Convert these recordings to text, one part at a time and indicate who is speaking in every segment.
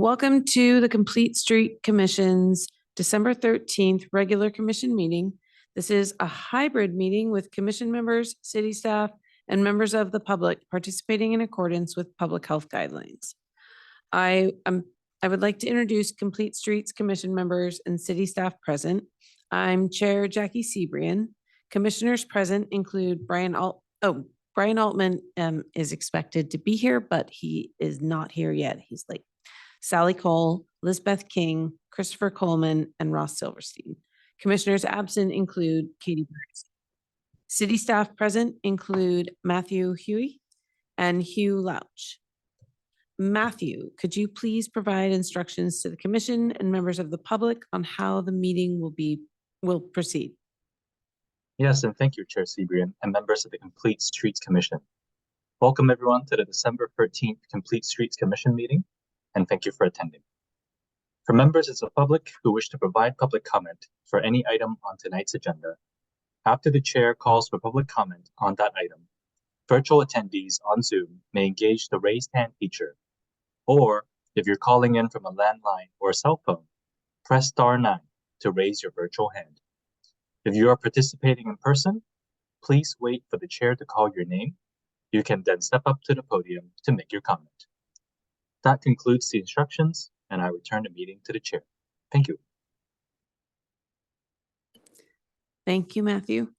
Speaker 1: Welcome to the Complete Street Commission's December 13th regular commission meeting. This is a hybrid meeting with commission members, city staff, and members of the public participating in accordance with public health guidelines. I would like to introduce Complete Streets Commission members and city staff present. I'm Chair Jackie Sebrian. Commissioners present include Brian Altman is expected to be here, but he is not here yet. He's late. Sally Cole, Lisbeth King, Christopher Coleman, and Ross Silverstein. Commissioners absent include Katie Burns. City staff present include Matthew Huey and Hugh Louch. Matthew, could you please provide instructions to the commission and members of the public on how the meeting will proceed?
Speaker 2: Yes, and thank you, Chair Sebrian and members of the Complete Streets Commission. Welcome everyone to the December 13th Complete Streets Commission meeting, and thank you for attending. For members of the public who wish to provide public comment for any item on tonight's agenda, after the chair calls for public comment on that item, virtual attendees on Zoom may engage the raised hand feature, or if you're calling in from a landline or a cell phone, press *9 to raise your virtual hand. If you are participating in person, please wait for the chair to call your name. You can then step up to the podium to make your comment. That concludes the instructions, and I return the meeting to the chair. Thank you.
Speaker 1: Thank you, Matthew.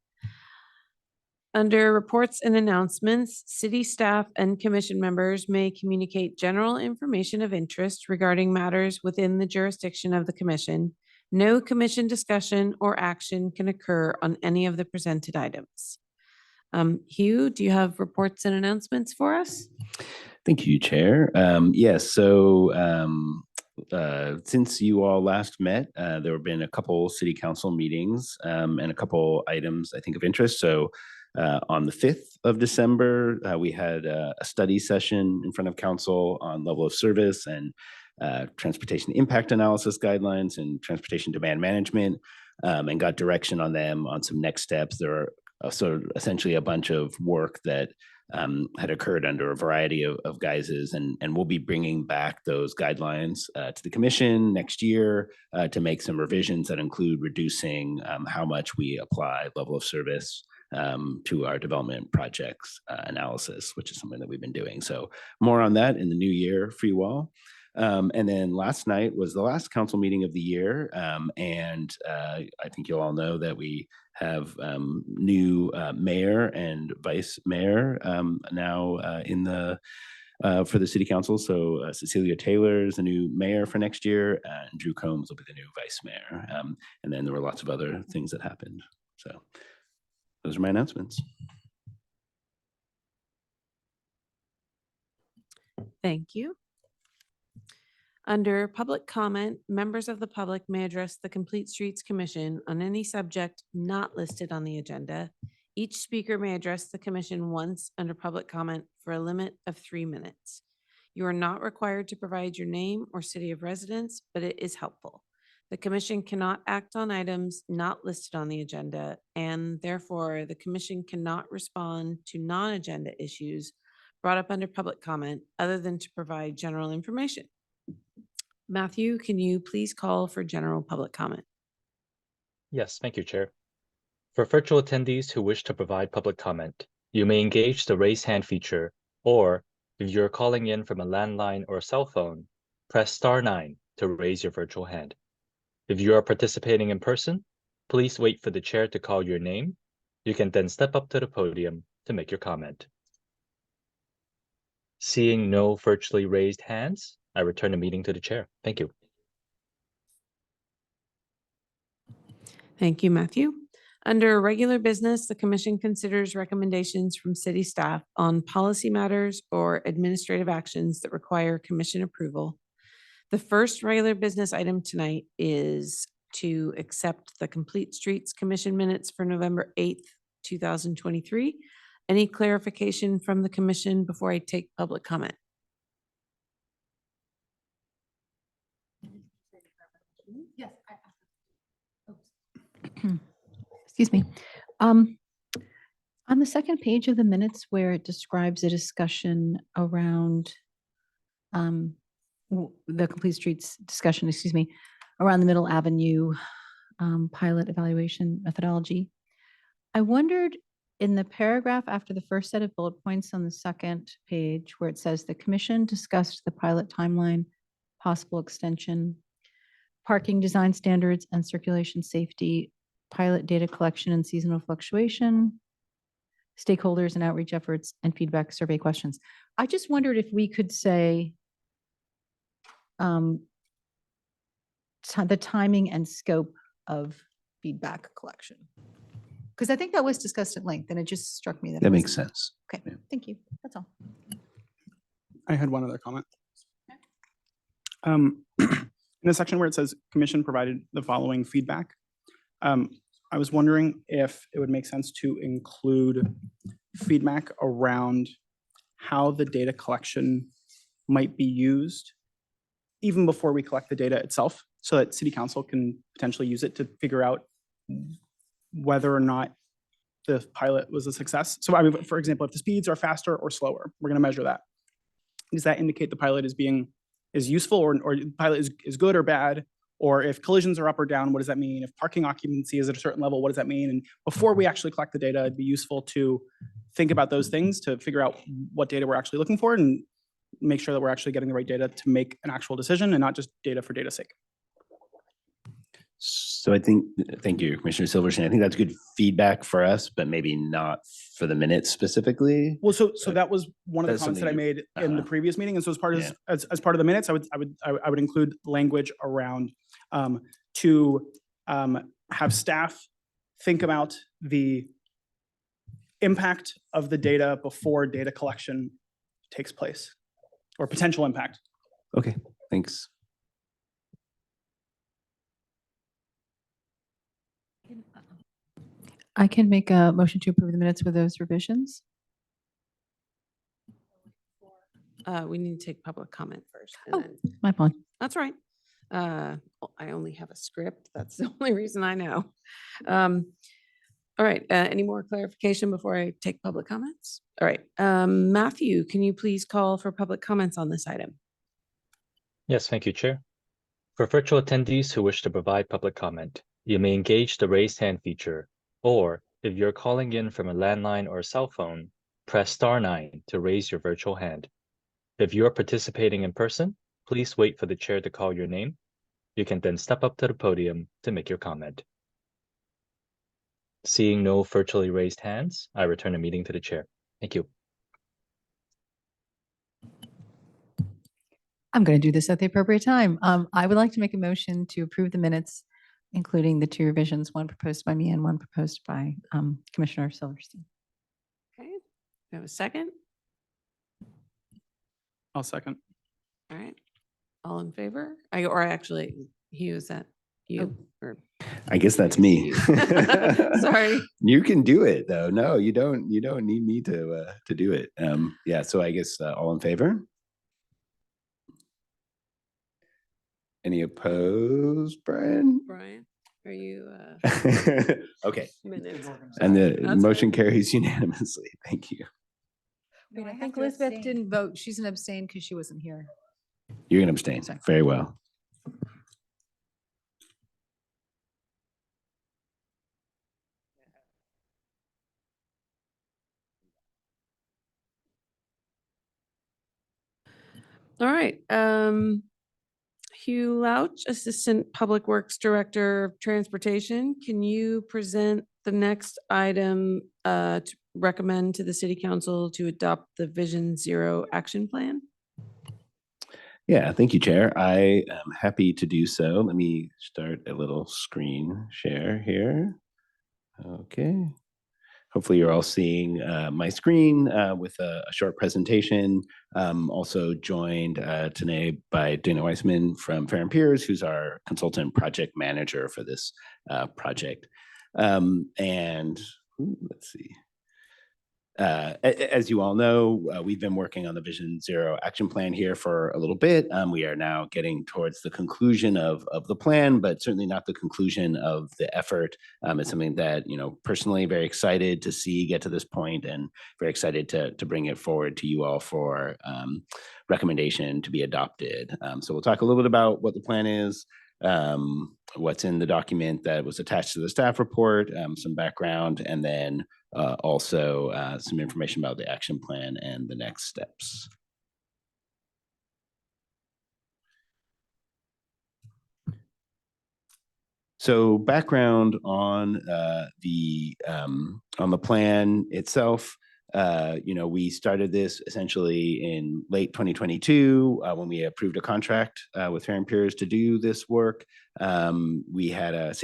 Speaker 1: Under reports and announcements, city staff and commission members may communicate general information of interest regarding matters within the jurisdiction of the commission. No commission discussion or action can occur on any of the presented items. Hugh, do you have reports and announcements for us?
Speaker 3: Thank you, Chair. Yes, since you all last met, there have been a couple city council meetings and a couple items I think of interest. So on the 5th of December, we had a study session in front of council on level of service and transportation impact analysis guidelines and transportation demand management, and got direction on them on some next steps. There are sort of essentially a bunch of work that had occurred under a variety of guises, and we'll be bringing back those guidelines to the commission next year to make some revisions that include reducing how much we apply level of service to our development projects analysis, which is something that we've been doing. So more on that in the new year for you all. And then last night was the last council meeting of the year. And I think you'll all know that we have new mayor and vice mayor now in the for the city council. So Cecilia Taylor is the new mayor for next year, and Drew Combs will be the new vice mayor. And then there were lots of other things that happened. So those are my announcements.
Speaker 1: Thank you. Under public comment, members of the public may address the Complete Streets Commission on any subject not listed on the agenda. Each speaker may address the commission once under public comment for a limit of 3 minutes. You are not required to provide your name or city of residence, but it is helpful. The commission cannot act on items not listed on the agenda, and therefore the commission cannot respond to non-agenda issues brought up under public comment other than to provide general information. Matthew, can you please call for general public comment?
Speaker 2: Yes, thank you, Chair. For virtual attendees who wish to provide public comment, you may engage the raise hand feature, or if you're calling in from a landline or a cell phone, press *9 to raise your virtual hand. If you are participating in person, please wait for the chair to call your name. You can then step up to the podium to make your comment. Seeing no virtually raised hands, I return the meeting to the chair. Thank you.
Speaker 1: Thank you, Matthew. Under regular business, the commission considers recommendations from city staff on policy matters or administrative actions that require commission approval. The first regular business item tonight is to accept the Complete Streets Commission minutes for November 8th, 2023. Any clarification from the commission before I take public comment?
Speaker 4: Yes. Excuse me. On the second page of the minutes where it describes a discussion around the Complete Streets discussion, excuse me, around the Middle Avenue pilot evaluation methodology. I wondered in the paragraph after the first set of bullet points on the second page where it says the commission discussed the pilot timeline, possible extension, parking design standards and circulation safety, pilot data collection and seasonal fluctuation, stakeholders and outreach efforts, and feedback survey questions. I just wondered if we could say the timing and scope of feedback collection. Because I think that was discussed at length and it just struck me that.
Speaker 3: That makes sense.
Speaker 4: Okay,
Speaker 3: Yeah.
Speaker 4: thank you. That's all.
Speaker 5: I had one other comment. In the section where it says commission provided the following feedback, I was wondering if it would make sense to include feedback around how the data collection might be used even before we collect the data itself, so that city council can potentially use it to figure out whether or not the pilot was a success. So I mean, for example, if the speeds are faster or slower, we're going to measure that. Does that indicate the pilot is useful, or the pilot is good or bad? Or if collisions are up or down, what does that mean? If parking occupancy is at a certain level, what does that mean? And before we actually collect the data, it'd be useful to think about those things to figure out what data we're actually looking for and make sure that we're actually getting the right data to make an actual decision and not just data for data's sake.
Speaker 3: So I think, thank you, Commissioner Silverstein. I think that's good feedback for us, but maybe not for the minutes specifically.
Speaker 5: Well, so that was one of the
Speaker 3: That's
Speaker 5: comments that I
Speaker 3: something
Speaker 5: made in the previous meeting, and so as part of as part of the minutes, I would include language around to have staff think about the impact of the data before data collection takes place, or potential impact.
Speaker 3: Okay, thanks.
Speaker 4: I can make a motion to approve the minutes with those revisions.
Speaker 1: We need to take public comment first. and
Speaker 4: Oh.
Speaker 1: then-
Speaker 4: My apologies.
Speaker 1: That's right. I only have a script. That's the only reason I know. All right, any more clarification before I take public comments? All right, Matthew, can you please call for public comments on this item?
Speaker 2: Yes, thank you, Chair. For virtual attendees who wish to provide public comment, you may engage the raised hand feature, or if you're calling in from a landline or a cell phone, press *9 to raise your virtual hand. If you are participating in person, please wait for the chair to call your name. You can then step up to the podium to make your comment. Seeing no virtually raised hands, I return the meeting to the chair. Thank you.
Speaker 4: I'm going to do this at the appropriate time. I would like to make a motion to approve the minutes, including the two revisions, one proposed by me and one proposed by Commissioner Silverstein.
Speaker 1: Okay, we have a second?
Speaker 5: I'll second.
Speaker 1: All right, all in favor? Or actually, Hugh, is that you? Or
Speaker 3: I guess that's me.
Speaker 1: Sorry.
Speaker 3: You can do it though. No, you don't need me to do it. Yeah, so I guess all in favor? Any opposed, Brian?
Speaker 1: Brian, are you
Speaker 3: Okay,
Speaker 1: minutes?
Speaker 3: and the
Speaker 1: That's
Speaker 3: motion carries unanimously. Thank you.
Speaker 4: Wait, I think Elizabeth didn't vote. She's an abstain because she wasn't here.
Speaker 3: You're gonna abstain.
Speaker 4: Sorry.
Speaker 3: Very well.
Speaker 1: All right, Hugh Louch, Assistant Public Works Director of Transportation, can you present the next item to recommend to the City Council to adopt the Vision Zero Action Plan?
Speaker 3: Yeah, thank you, Chair. I am happy to do so. Let me start a little screen share here. Okay. Hopefully you're all seeing my screen with a short presentation. Also joined today by Dana Weissman from Fair and Peers, who's our consultant project manager for this project. Let's see. As you all know, we've been working on the Vision Zero action plan here for a little bit. We are now getting towards the conclusion of the plan, but certainly not the conclusion of the effort. It's something that, personally very excited to see get to this point, and very excited to bring it forward to you all for recommendation to be adopted. So we'll talk a little bit about what the plan is, what's in the document that was attached to the staff report, some background, and then also some information about the action plan and the next steps. So background on the plan itself. We started this essentially in late 2022 when we approved a contract with Farron Peers to do this work. We had a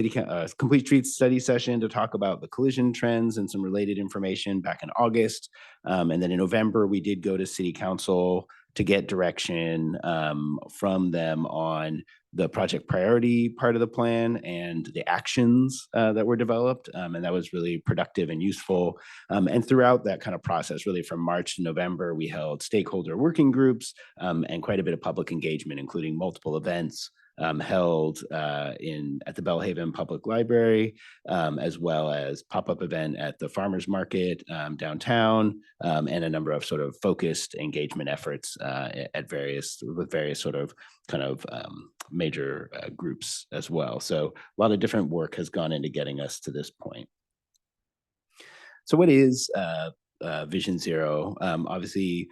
Speaker 3: complete streets study session to talk about the collision trends and some related information back in August. And then in November, we did go to City Council to get direction from them on the project priority part of the plan and the actions that were developed. And that was really productive and useful. And throughout that kind of process, really from March to November, we held stakeholder working groups and quite a bit of public engagement, including multiple events held at the Belhaven Public Library, as well as pop-up event at the Farmers Market downtown, and a number of sort of focused engagement efforts with various sort of kind of major groups as well. So a lot of different work has gone into getting us to this point. So what is Vision Zero? Obviously,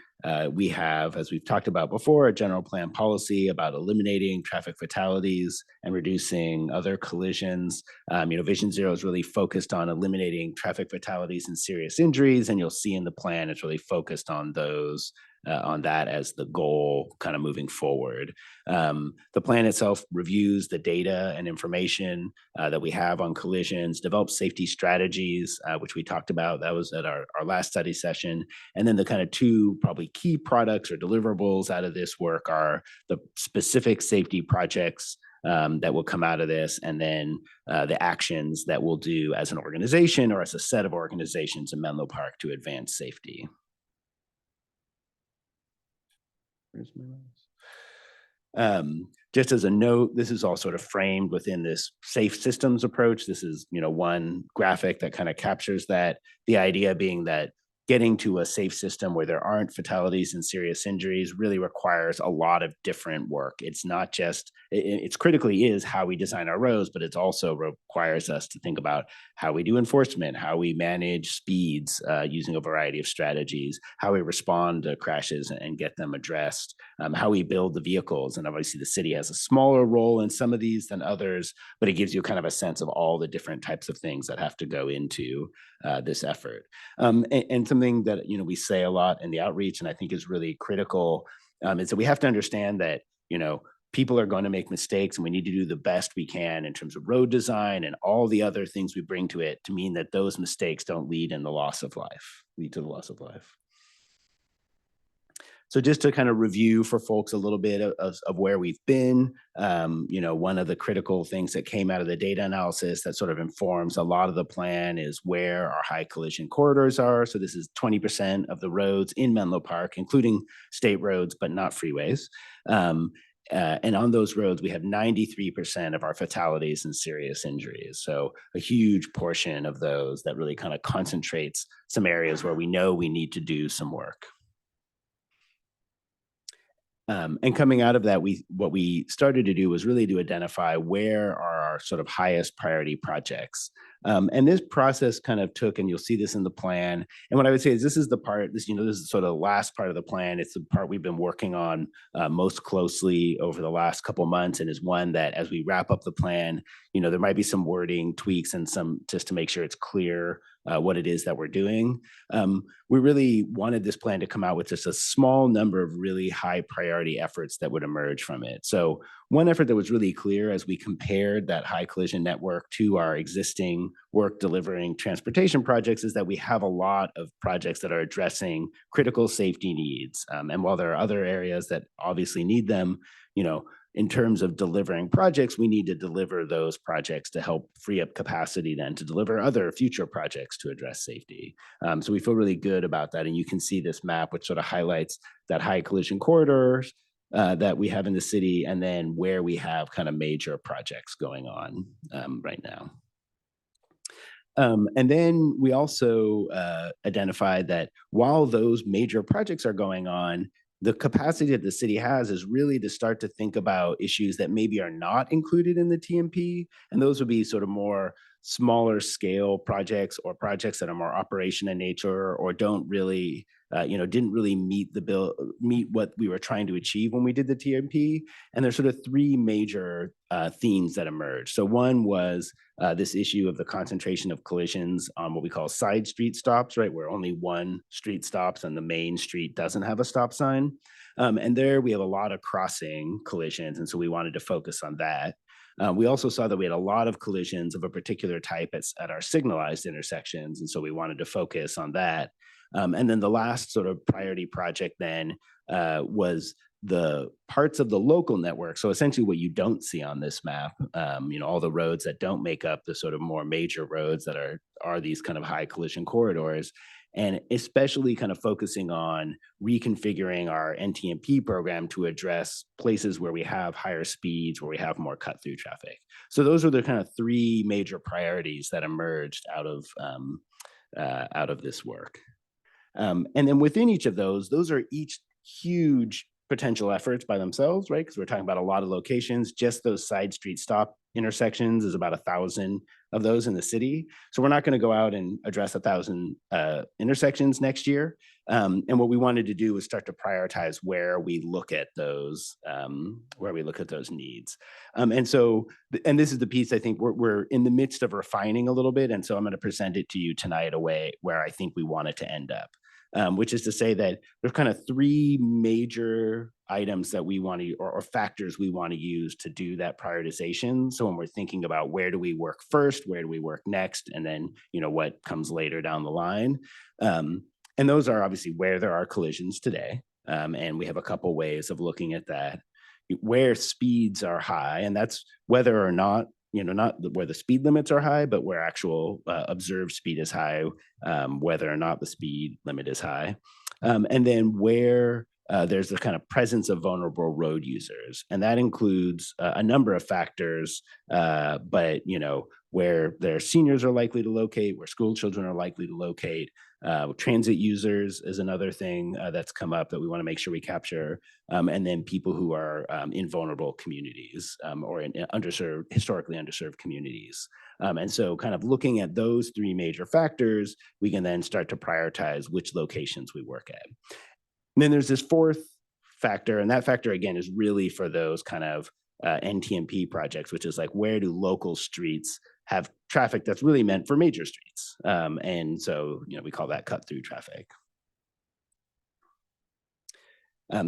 Speaker 3: we have, as we've talked about before, a general plan policy about eliminating traffic fatalities and reducing other collisions. Vision Zero is really focused on eliminating traffic fatalities and serious injuries, and you'll see in the plan it's really focused on those. On that as the goal kind of moving forward. The plan itself reviews the data and information that we have on collisions, develops safety strategies, which we talked about. That was at our last study session. And then the kind of two probably key products or deliverables out of this work are the specific safety projects that will come out of this, and then the actions that we'll do as an organization or as a set of organizations in Menlo Park to advance safety. Just as a note, this is all sort of framed within this safe systems approach. This is, one graphic that kind of captures that, the idea being that getting to a safe system where there aren't fatalities and serious injuries really requires a lot of different work. It's not just, it's critically is how we design our roads, but it also requires us to think about how we do enforcement, how we manage speeds using a variety of strategies, how we respond to crashes and get them addressed, how we build the vehicles. And obviously the city has a smaller role in some of these than others, but it gives you kind of a sense of all the different types of things that have to go into this effort. And something that we say a lot in the outreach, and I think is really critical, is that we have to understand that people are going to make mistakes, and we need to do the best we can in terms of road design and all the other things we bring to it to mean that those mistakes don't lead to the loss of life. So just to kind of review for folks a little bit of where we've been, one of the critical things that came out of the data analysis that sort of informs a lot of the plan is where our high collision corridors are. So this is 20% of the roads in Menlo Park, including state roads, but not freeways. And on those roads, we have 93% of our fatalities and serious injuries. So a huge portion of those that really kind of concentrates some areas where we know we need to do some work. And coming out of that, what we started to do was really to identify where are our sort of highest priority projects. And this process kind of took, and you'll see this in the plan. And what I would say is this is the part, this is sort of the last part of the plan. It's the part we've been working on most closely over the last couple of months, and is one that as we wrap up the plan, there might be some wording tweaks and some just to make sure it's clear what it is that we're doing. We really wanted this plan to come out with just a small number of really high priority efforts that would emerge from it. So one effort that was really clear as we compared that high collision network to our existing work delivering transportation projects is that we have a lot of projects that are addressing critical safety needs. And while there are other areas that obviously need them, in terms of delivering projects, we need to deliver those projects to help free up capacity then to deliver other future projects to address safety. So we feel really good about that. And you can see this map, which sort of highlights that high collision corridors that we have in the city, and then where we have kind of major projects going on right now. And then we also identified that while those major projects are going on, the capacity that the city has is really to start to think about issues that maybe are not included in the TMP. And those would be sort of more smaller scale projects or projects that are more operation in nature or don't really, didn't really meet what we were trying to achieve when we did the TMP. And there's sort of three major themes that emerged. So one was this issue of the concentration of collisions on what we call side street stops, right? Where only one street stops and the main street doesn't have a stop sign. And there we have a lot of crossing collisions. And so we wanted to focus on that. We also saw that we had a lot of collisions of a particular type at our signalized intersections. And so we wanted to focus on that. And then the last sort of priority project then was the parts of the local network. So essentially what you don't see on this map, all the roads that don't make up the sort of more major roads that are these kind of high collision corridors. And especially kind of focusing on reconfiguring our NTMP program to address places where we have higher speeds, where we have more cut through traffic. So those are the kind of three major priorities that emerged out of this work. And then within each of those are each huge potential efforts by themselves, right? Because we're talking about a lot of locations. Just those side street stop intersections is about 1,000 of those in the city. So we're not going to go out and address 1,000 intersections next year. And what we wanted to do was start to prioritize where we look at those needs. And this is the piece I think we're in the midst of refining a little bit. And so I'm going to present it to you tonight a way where I think we want it to end up. Which is to say that there's kind of three major items that we want to, or factors we want to use to do that prioritization. So when we're thinking about where do we work first, where do we work next, and then, what comes later down the line. And those are obviously where there are collisions today. And we have a couple ways of looking at that. Where speeds are high, and that's whether or not not where the speed limits are high, but where actual observed speed is high, whether or not the speed limit is high. And then where there's the kind of presence of vulnerable road users. And that includes a number of factors, but where their seniors are likely to locate, where school children are likely to locate. Transit users is another thing that's come up that we want to make sure we capture. And then people who are in vulnerable communities or in historically underserved communities. And so kind of looking at those three major factors, we can then start to prioritize which locations we work at. And then there's this fourth factor, and that factor again is really for those kind of NTMP projects, which is like where do local streets have traffic that's really meant for major streets. And so, we call that cut through traffic.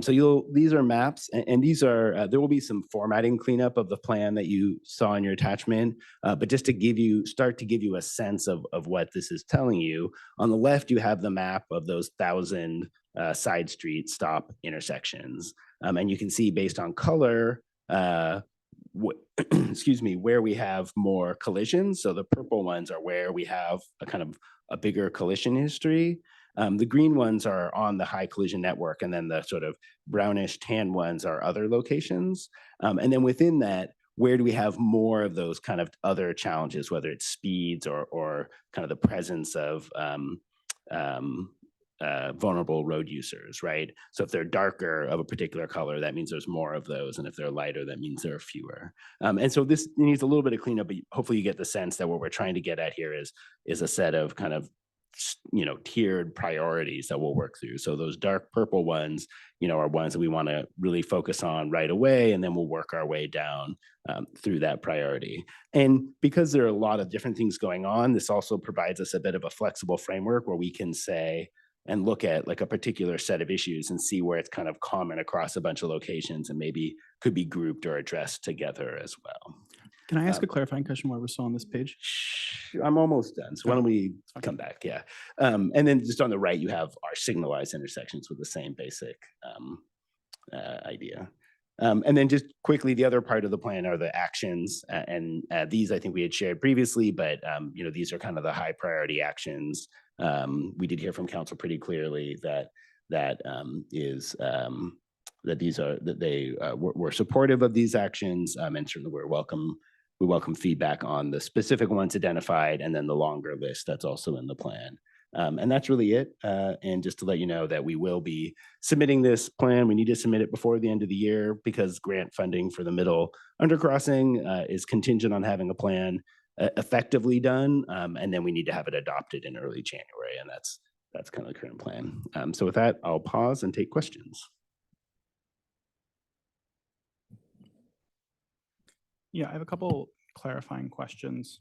Speaker 3: So these are maps, and these are, there will be some formatting cleanup of the plan that you saw in your attachment, but just to start to give you a sense of what this is telling you. On the left, you have the map of those 1,000 side street stop intersections. And you can see based on color, where we have more collisions. So the purple ones are where we have a kind of a bigger collision history. The green ones are on the high collision network, and then the sort of brownish tan ones are other locations. And then within that, where do we have more of those kind of other challenges, whether it's speeds or kind of the presence of vulnerable road users, right? So if they're darker of a particular color, that means there's more of those. And if they're lighter, that means there are fewer. And so this needs a little bit of cleanup, but hopefully you get the sense that what we're trying to get at here is a set of kind of tiered priorities that we'll work through. So those dark purple ones, are ones that we want to really focus on right away, and then we'll work our way down through that priority. And because there are a lot of different things going on, this also provides us a bit of a flexible framework where we can say and look at like a particular set of issues and see where it's kind of common across a bunch of locations and maybe could be grouped or addressed together as well.
Speaker 5: Can I ask a clarifying question while we're still on this page?
Speaker 3: I'm almost done. So why don't we come back? Yeah. And then just on the right, you have our signalized intersections with the same basic idea. And then just quickly, the other part of the plan are the actions. And these I think we had shared previously, but these are kind of the high priority actions. We did hear from council pretty clearly that they were supportive of these actions, and certainly we welcome feedback on the specific ones identified, and then the longer list that's also in the plan. And that's really it. And just to let you know that we will be submitting this plan. We need to submit it before the end of the year because grant funding for the middle undercrossing is contingent on having a plan effectively done. And then we need to have it adopted in early January. And that's kind of the current plan. So with that, I'll pause and take questions.
Speaker 5: Yeah, I have a couple clarifying questions.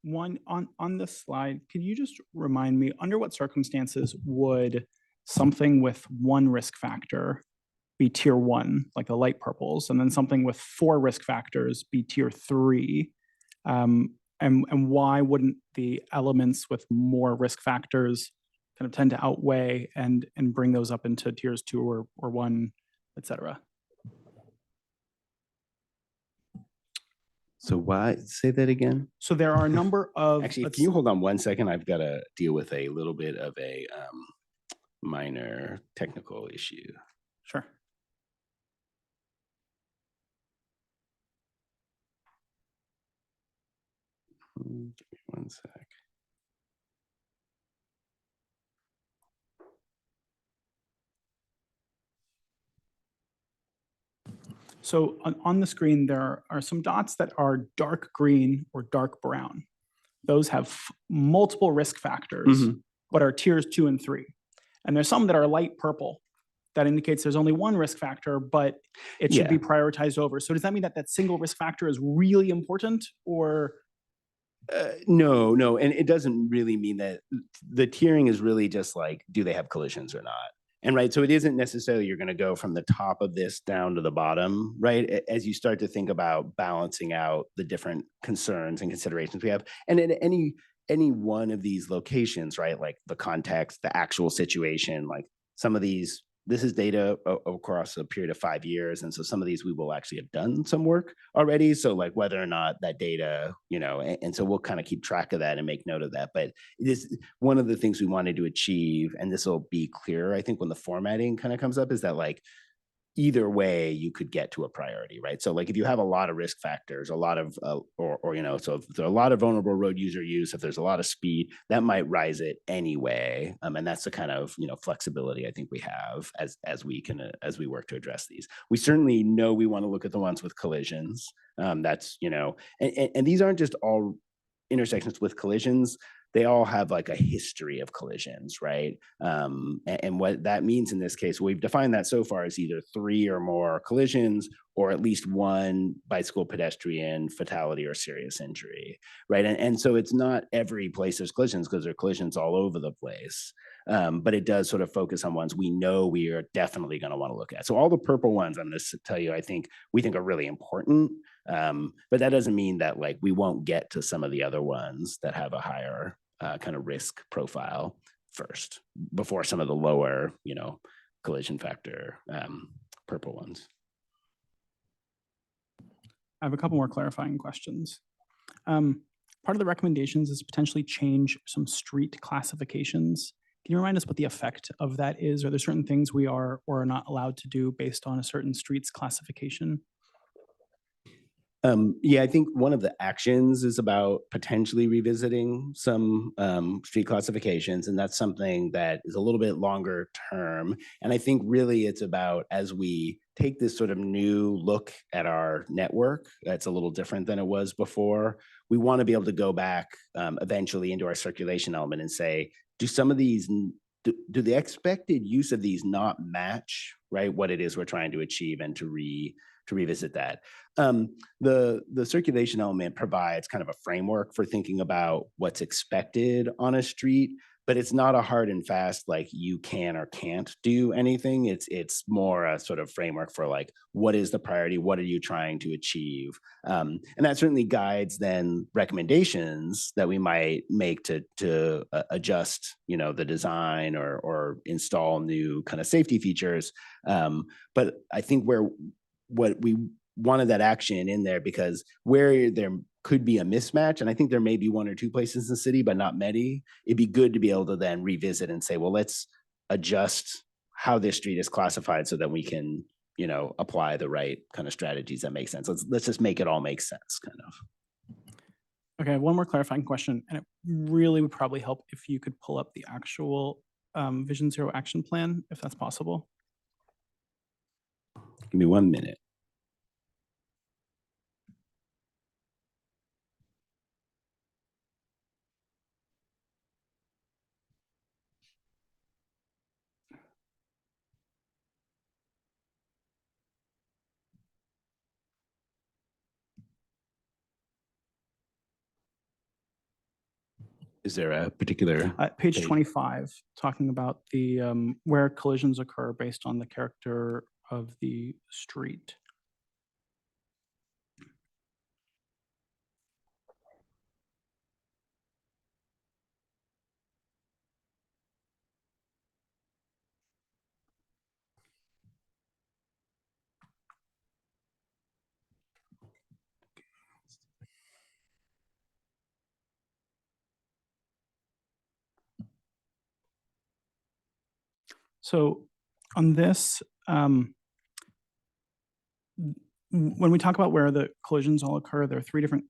Speaker 5: One, on this slide, could you just remind me, under what circumstances would something with one risk factor be tier 1, like the light purples, and then something with 4 risk factors be tier 3? And why wouldn't the elements with more risk factors kind of tend to outweigh and bring those up into tiers 2 or 1, et cetera?
Speaker 3: So why say that again?
Speaker 5: So there are a number of
Speaker 3: Actually, if you hold on 1 second, I've got to deal with a little bit of a minor technical issue.
Speaker 5: Sure.
Speaker 3: Give me 1 sec.
Speaker 5: So on the screen, there are some dots that are dark green or dark brown. Those have multiple risk factors, but are tiers 2 and 3. And there's some that are light purple. That indicates there's only one risk factor, but it should be prioritized over. So does that mean that that single risk factor is really important, or?
Speaker 3: No, and it doesn't really mean that. The tiering is really just like, do they have collisions or not? And right, so it isn't necessarily you're going to go from the top of this down to the bottom, right? As you start to think about balancing out the different concerns and considerations we have, and at any one of these locations, right? Like the context, the actual situation, like some of these. This is data across a period of 5 years. And so some of these we will actually have done some work already. So like whether or not that data, and so we'll kind of keep track of that and make note of that. But this one of the things we wanted to achieve, and this will be clearer, I think, when the formatting kind of comes up, is that like either way you could get to a priority, right? So like if you have a lot of risk factors, a lot of, so if there's a lot of vulnerable road user use, if there's a lot of speed, that might rise it anyway. And that's the kind of, flexibility I think we have as we work to address these. We certainly know we want to look at the ones with collisions. That's, and these aren't just all intersections with collisions. They all have like a history of collisions, right? And what that means in this case, we've defined that so far as either 3 or more collisions, or at least 1 bicycle pedestrian fatality or serious injury, right? And so it's not every place there's collisions, because there are collisions all over the place. But it does sort of focus on ones we know we are definitely going to want to look at. So all the purple ones, I'm going to tell you, we think are really important. But that doesn't mean that like we won't get to some of the other ones that have a higher kind of risk profile first, before some of the lower, collision factor purple ones.
Speaker 5: I have a couple more clarifying questions. Part of the recommendations is potentially change some street classifications. Can you remind us what the effect of that is? Are there certain things we are or are not allowed to do based on a certain street's classification?
Speaker 3: Yeah, I think one of the actions is about potentially revisiting some street classifications, and that's something that is a little bit longer term. And I think really it's about, as we take this sort of new look at our network, that's a little different than it was before. We want to be able to go back eventually into our circulation element and say, do some of these, do the expected use of these not match, right, what it is we're trying to achieve, and to revisit that. The circulation element provides kind of a framework for thinking about what's expected on a street, but it's not a hard and fast, like you can or can't do anything. It's more a sort of framework for like, what is the priority? What are you trying to achieve? And that certainly guides then recommendations that we might make to adjust, the design or install new kind of safety features. But I think what we wanted that action in there because where there could be a mismatch, and I think there may be one or two places in the city, but not many, it'd be good to be able to then revisit and say, well, let's adjust how this street is classified so that we can, apply the right kind of strategies that make sense. Let's just make it all make sense, kind of.
Speaker 5: Okay, I have one more clarifying question, and it really would probably help if you could pull up the actual Vision Zero action plan, if that's possible.
Speaker 3: Give me 1 minute. Is there a particular?
Speaker 5: Page
Speaker 3: Page.
Speaker 5: 25, talking about the where collisions occur based on the character of the street. So on this, when we talk about where the collisions all occur, there are three different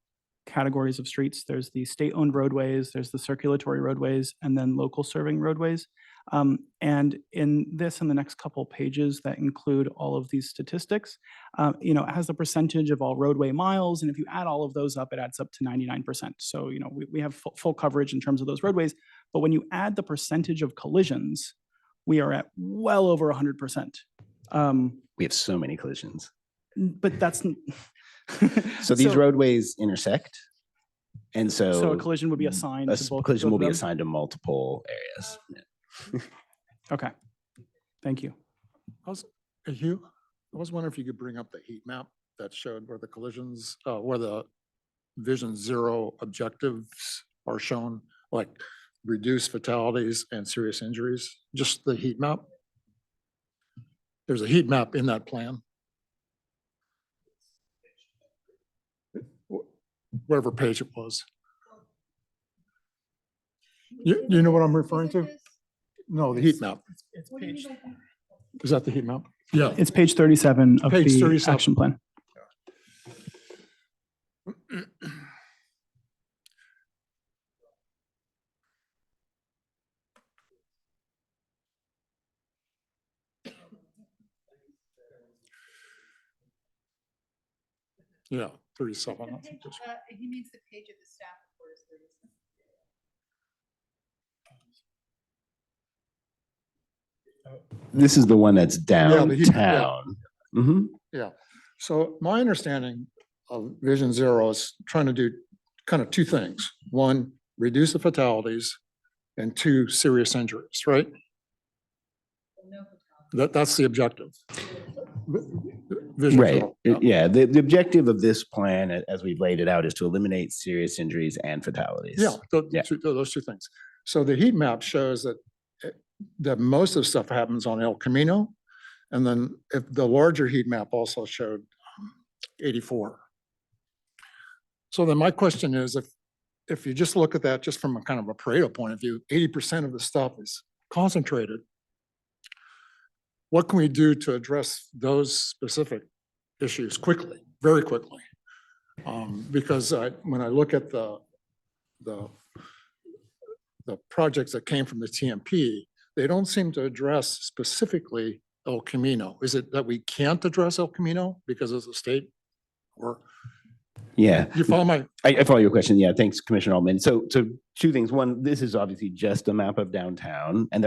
Speaker 5: categories of streets. There's the state-owned roadways, there's the circulatory roadways, and then local serving roadways. And in this and the next couple pages that include all of these statistics, it has the percentage of all roadway miles. And if you add all of those up, it adds up to 99%. So, we have full coverage in terms of those roadways. But when you add the percentage of collisions, we are at well over 100%.
Speaker 3: We have so many collisions.
Speaker 5: But that's
Speaker 3: So these roadways intersect. And
Speaker 5: so a collision would be assigned
Speaker 3: a
Speaker 5: to both.
Speaker 3: collision
Speaker 5: both
Speaker 3: will
Speaker 5: of
Speaker 3: be
Speaker 5: them?
Speaker 3: assigned to multiple areas.
Speaker 5: Okay, thank you.
Speaker 6: Hugh, I was wondering if you could bring up the heat map that showed where the collisions, where the Vision Zero objectives are shown, like reduce fatalities and serious injuries, just the heat map. There's a heat map in that plan. Whatever page it was. You know what I'm referring to? No, the heat map.
Speaker 5: It's page,
Speaker 6: Is that the heat map? Yeah.
Speaker 5: it's page 37 of
Speaker 6: Page
Speaker 5: the
Speaker 6: 37.
Speaker 5: action plan.
Speaker 6: Yeah, 37. I think that's-
Speaker 4: He means the page of the staff report is 37.
Speaker 3: This is the one that's
Speaker 6: the heat map, yeah.
Speaker 3: downtown. Mhm.
Speaker 6: Yeah, so my understanding of Vision Zero is trying to do kind of two things. One, reduce the fatalities, and two, serious injuries, right? That's the objective. Vision
Speaker 3: Right.
Speaker 6: Zero, yeah.
Speaker 3: Yeah. The objective of this plan, as we've laid it out, is to eliminate serious injuries and fatalities.
Speaker 6: Yeah,
Speaker 3: Yeah.
Speaker 6: those two things. So the heat map shows that that most of the stuff happens on El Camino. And then if the larger heat map also showed 84. So then my question is, if you just look at that just from a kind of a Pareto point of view, 80% of the stuff is concentrated. What can we do to address those specific issues quickly, very quickly? Because when I look at the projects that came from the TMP, they don't seem to address specifically El Camino. Is it that we can't address El Camino because it's a state? Or
Speaker 3: Yeah.
Speaker 6: you follow my,
Speaker 3: I follow your question. Yeah, thanks, Commissioner Altman. So two things. One, this is obviously just a map of downtown, and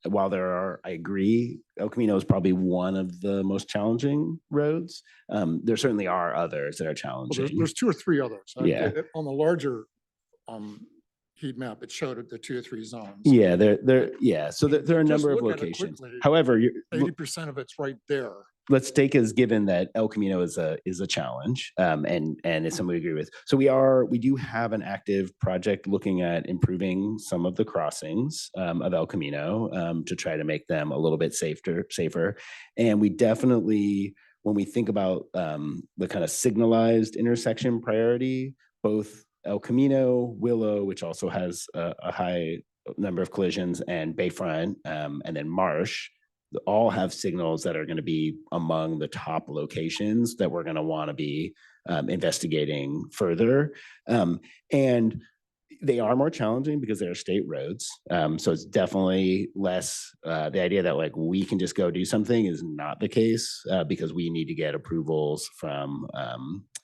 Speaker 3: while there are, I agree, El Camino is probably one of the most challenging roads. There certainly are others that are
Speaker 6: well,
Speaker 3: challenging.
Speaker 6: there's two or three others.
Speaker 3: Yeah.
Speaker 6: On the larger heat map, it showed it the 2 or 3 zones.
Speaker 3: Yeah, yeah, so there are a
Speaker 6: Just
Speaker 3: number of
Speaker 6: look at it
Speaker 3: locations.
Speaker 6: quickly.
Speaker 3: However,
Speaker 6: 80% of it's right there.
Speaker 3: let's take as given that El Camino is a challenge, and it's something we agree with. So we do have an active project looking at improving some of the crossings of El Camino to try to make them a little bit safer. And we definitely, when we think about the kind of signalized intersection priority, both El Camino, Willow, which also has a high number of collisions, and Bayfront, and then Marsh, all have signals that are going to be among the top locations that we're going to want to be investigating further. And they are more challenging because they're state roads. So it's definitely less, the idea that like we can just go do something is not the case because we need to get approvals from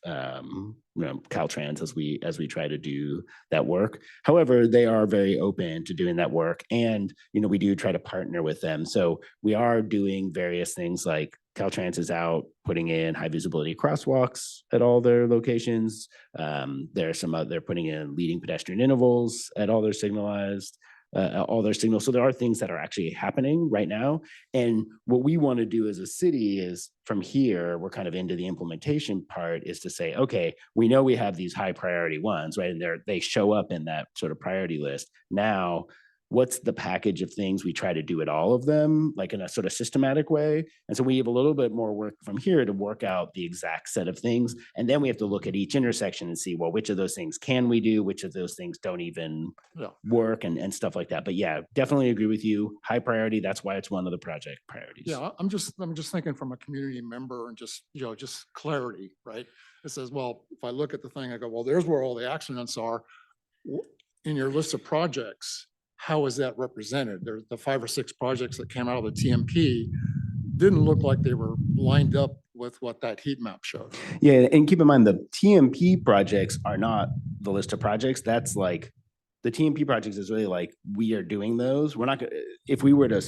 Speaker 3: Caltrans as we try to do that work. However, they are very open to doing that work, and we do try to partner with them. So we are doing various things like Caltrans is out putting in high visibility crosswalks at all their locations. There are they're putting in leading pedestrian intervals at all their signalized, all their signals. So there are things that are actually happening right now. And what we want to do as a city is from here, we're kind of into the implementation part, is to say, okay, we know we have these high priority ones, right? And they show up in that sort of priority list. Now, what's the package of things we try to do at all of them, like in a sort of systematic way? And so we have a little bit more work from here to work out the exact set of things. And then we have to look at each intersection and see, well, which of those things can we do? Which of those things don't even work and stuff like that. But yeah, definitely agree with you. High priority. That's why it's one of the project priorities.
Speaker 6: Yeah, I'm just thinking from a community member and just clarity, right? It says, well, if I look at the thing, I go, well, there's where all the accidents are. In your list of projects, how is that represented? There's the 5 or 6 projects that came out of the TMP didn't look like they were lined up with what that heat map showed.
Speaker 3: Yeah, and keep in mind the TMP projects are not the list of projects. That's like the TMP projects is really like we are doing those. We're not gonna, if we were to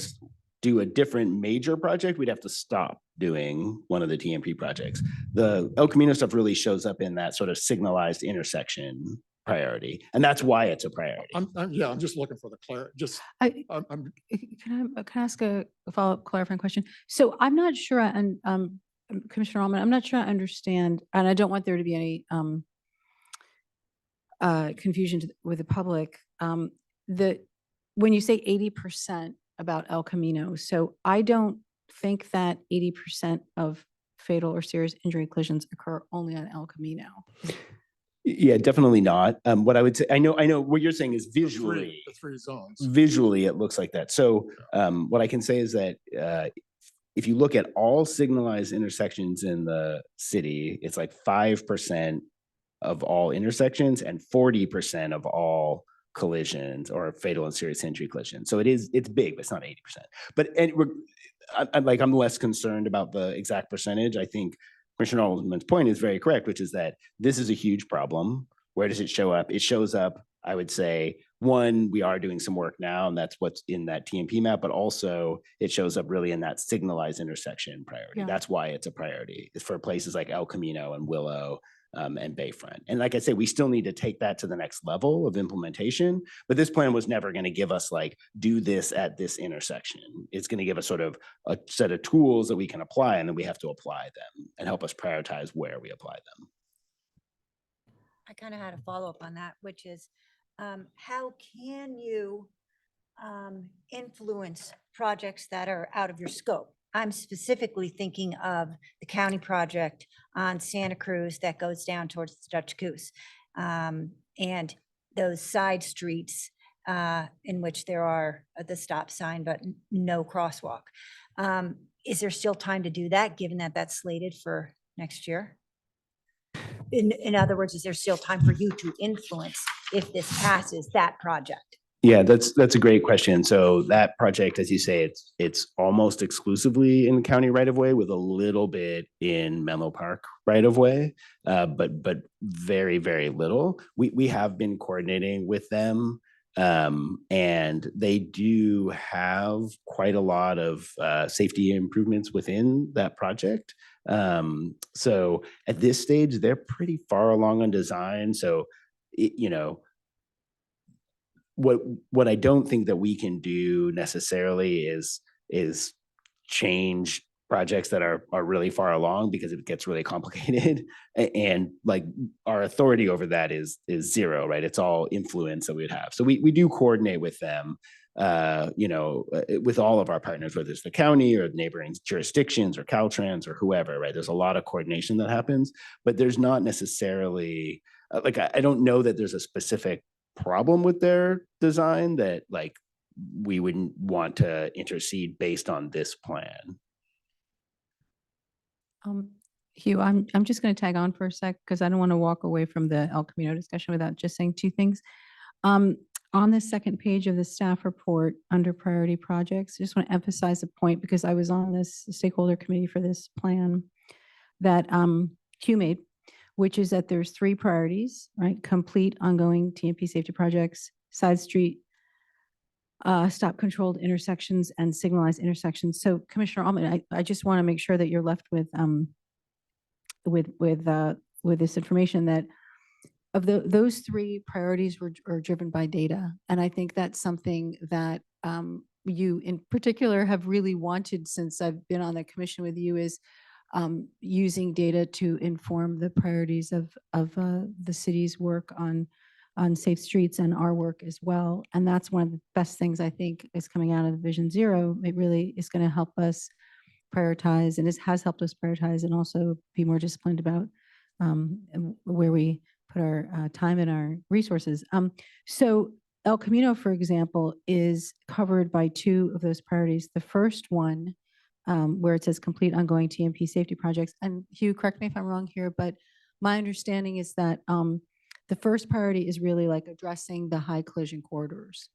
Speaker 3: do a different major project, we'd have to stop doing one of the TMP projects. The El Camino stuff really shows up in that sort of signalized intersection priority, and that's why it's a priority.
Speaker 6: I'm just looking for the clarity.
Speaker 4: Can I ask a follow-up clarifying question? So I'm not sure, and Commissioner Allman, I'm not sure I understand, and I don't want there to be any confusion with the public. When you say 80% about El Camino, so I don't think that 80% of fatal or serious injury collisions occur only on El Camino.
Speaker 3: Yeah, definitely not. What I would say, I know what you're saying is visually,
Speaker 6: the 3 zones.
Speaker 3: visually it looks like that. So what I can say is that if you look at all signalized intersections in the city, it's like 5% of all intersections and 40% of all collisions or fatal and serious injury collisions. So it's big, but it's not 80%. But I'm less concerned about the exact percentage. I think Commissioner Allman's point is very correct, which is that this is a huge problem. Where does it show up? It shows up, I would say, one, we are doing some work now, and that's what's in that TMP map, but also it shows up really in that signalized intersection priority.
Speaker 4: Yeah.
Speaker 3: That's why it's a priority. It's for places like El Camino and Willow and Bayfront. And like I say, we still need to take that to the next level of implementation, but this plan was never going to give us like, do this at this intersection. It's going to give us sort of a set of tools that we can apply, and then we have to apply them and help us prioritize where we apply them.
Speaker 7: I kind of had a follow-up on that, which is how can you influence projects that are out of your scope? I'm specifically thinking of the county project on Santa Cruz that goes down towards the Dutch Goose, and those side streets in which there are the stop sign but no crosswalk. Is there still time to do that, given that that's slated for next year? In other words, is there still time for you to influence if this passes that project?
Speaker 3: Yeah, that's a great question. So that project, as you say, it's almost exclusively in county right of way with a little bit in Menlo Park right of way, but very, very little. We have been coordinating with them, and they do have quite a lot of safety improvements within that project. So at this stage, they're pretty far along on design. So what I don't think that we can do necessarily is change projects that are really far along, because it gets really complicated. And like our authority over that is zero, right? It's all influence that we'd have. So we do coordinate with them, with all of our partners, whether it's the county or neighboring jurisdictions or Caltrans or whoever, right? There's a lot of coordination that happens, but there's not necessarily I don't know that there's a specific problem with their design that like we wouldn't want to intercede based on this plan.
Speaker 4: Hugh, I'm just going to tag on for a sec because I don't want to walk away from the El Camino discussion without just saying two things. On the second page of the staff report under priority projects, I just want to emphasize a point because I was on this stakeholder committee for this plan that Hugh made, which is that there's 3 priorities, right? Complete ongoing TMP safety projects, side street, stop controlled intersections, and signalized intersections. So Commissioner Altman, I just want to make sure that you're left with this information that of those 3 priorities are driven by data. And I think that's something that you in particular have really wanted since I've been on the commission with you, is using data to inform the priorities of the city's work on safe streets and our work as well. And that's one of the best things I think is coming out of the Vision Zero. It really is going to help us prioritize, and it has helped us prioritize and also be more disciplined about where we put our time and our resources. So El Camino, for example, is covered by 2 of those priorities. The first one, where it says complete ongoing TMP safety projects. And Hugh, correct me if I'm wrong here, but my understanding is that the first priority is really like addressing the high collision corridors.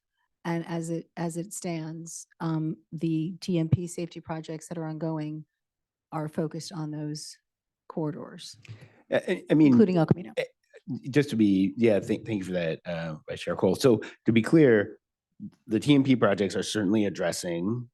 Speaker 4: And as it stands, the TMP safety projects that are ongoing are focused on those corridors,
Speaker 3: I mean,
Speaker 4: including El Camino.
Speaker 3: just to be, thank you for that, Vice Chair Cole. So to be clear, the TMP projects are certainly addressing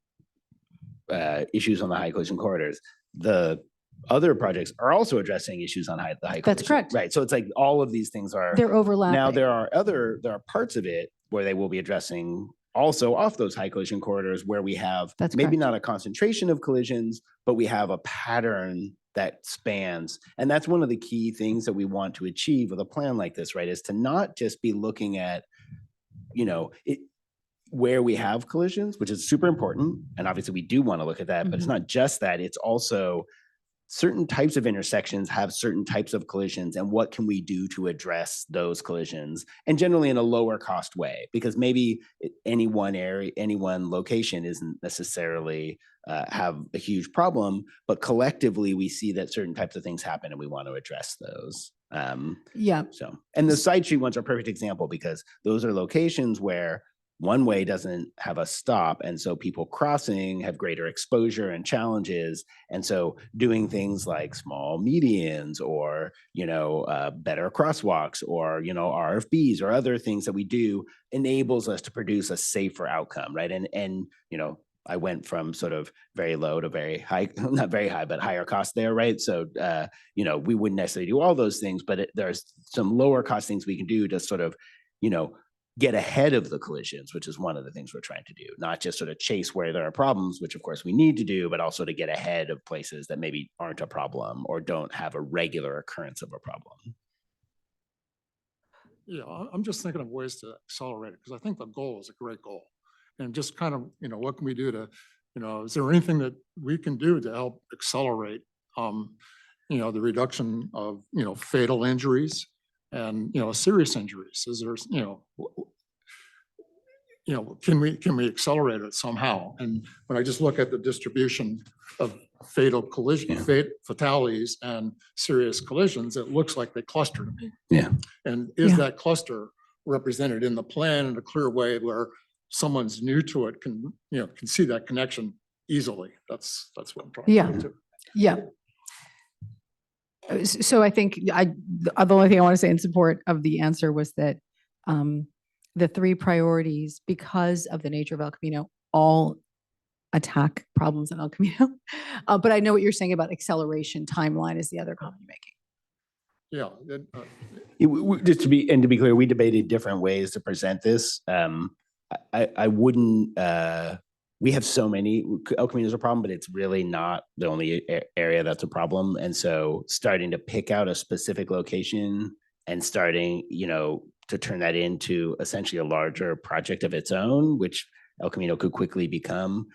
Speaker 3: issues on the high collision corridors. The other projects are also addressing issues on the high
Speaker 4: That's
Speaker 3: collision.
Speaker 4: correct.
Speaker 3: Right. So it's like all of these things are
Speaker 4: They're overlapping.
Speaker 3: now there are parts of it where they will be addressing also off those high collision corridors where we have
Speaker 4: That's
Speaker 3: maybe
Speaker 4: correct.
Speaker 3: not a concentration of collisions, but we have a pattern that spans. And that's one of the key things that we want to achieve with a plan like this, right? Is to not just be looking at, where we have collisions, which is super important. And obviously we do want to look at that, but it's not just that, it's also certain types of intersections have certain types of collisions, and what can we do to address those collisions, and generally in a lower cost way, because maybe any one area, any one location isn't necessarily have a huge problem, but collectively we see that certain types of things happen and we want to address those.
Speaker 4: Yeah.
Speaker 3: So, and the side street ones are a perfect example because those are locations where one way doesn't have a stop. And so people crossing have greater exposure and challenges. And so doing things like small medians or, better crosswalks or, RFBs or other things that we do enables us to produce a safer outcome, right? And I went from sort of very low to very high, not very high, but higher cost there, right? So, we wouldn't necessarily do all those things, but there's some lower cost things we can do to sort of, get ahead of the collisions, which is one of the things we're trying to do, not just sort of chase where there are problems, which of course we need to do, but also to get ahead of places that maybe aren't a problem or don't have a regular occurrence of a problem.
Speaker 6: Yeah, I'm just thinking of ways to accelerate it, because I think the goal is a great goal. And just kind of, what can we do to, is there anything that we can do to help accelerate, the reduction of, fatal injuries and, serious injuries? Is there, can we accelerate it somehow? And when I just look at the distribution of fatal collision, fatalities and serious collisions, it looks like they cluster to me.
Speaker 3: Yeah.
Speaker 6: And is
Speaker 4: Yeah.
Speaker 6: that cluster represented in the plan in a clear way where someone's new to it can see that connection easily? That's what I'm trying to
Speaker 4: Yeah.
Speaker 6: get to.
Speaker 4: Yeah. So I think the only thing I want to say in support of the answer was that the 3 priorities, because of the nature of El Camino, all attack problems in El Camino. But I know what you're saying about acceleration timeline is the other comment you're making.
Speaker 6: Yeah.
Speaker 3: Just to be clear, we debated different ways to present this. I wouldn't, we have so many, El Camino is a problem, but it's really not the only area that's a problem. And so starting to pick out a specific location and starting, to turn that into essentially a larger project of its own, which El Camino could quickly become,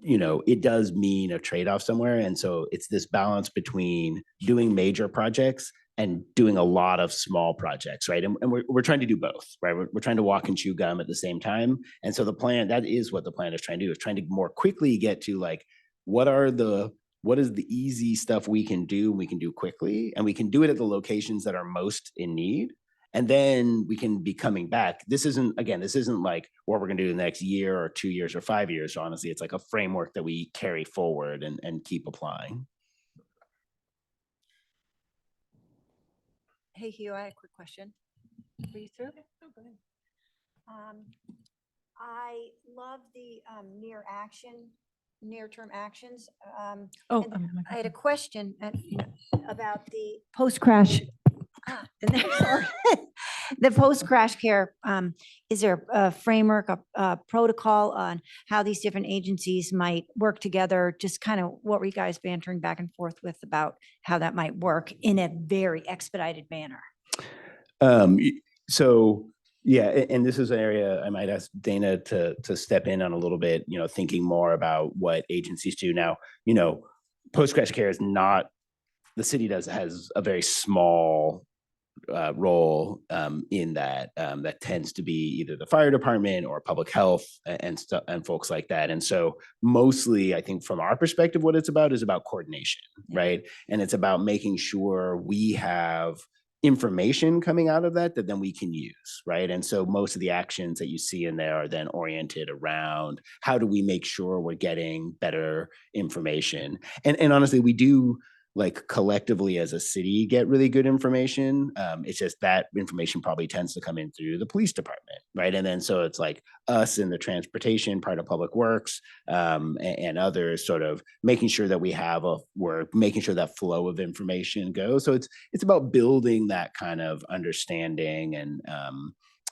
Speaker 3: it does mean a trade-off somewhere. And so it's this balance between doing major projects and doing a lot of small projects, right? And we're trying to do both, right? We're trying to walk and chew gum at the same time. And so that is what the plan is trying to do, is trying to more quickly get to like, what is the easy stuff we can do quickly, and we can do it at the locations that are most in need. And then we can be coming back. This isn't like what we're gonna do the next year or 2 years or 5 years. Honestly, it's like a framework that we carry forward and keep applying.
Speaker 7: Hey, Hugh, I had a quick question. Are you through? I love the near-term actions.
Speaker 4: Oh,
Speaker 7: And I had a question about the post-crash. The post-crash care, is there a framework, a protocol on how these different agencies might work together? Just kind of what were you guys bantering back and forth with about how that might work in a very expedited manner?
Speaker 3: So yeah, and this is an area I might ask Dana to step in on a little bit, thinking more about what agencies do now. Post-crash care is not, the city has a very small role in that. That tends to be either the fire department or public health and folks like that. And so mostly, I think from our perspective, what it's about is about coordination, right? And it's about making sure we have information coming out of that then we can use, right? And so most of the actions that you see in there are then oriented around how do we make sure we're getting better information. And honestly, we do, like, collectively as a city, get really good information. It's just that information probably tends to come in through the police department, right? And then so it's like us in the transportation part of Public Works, and others sort of making sure that we're making sure that flow of information goes. So it's about building that kind of understanding and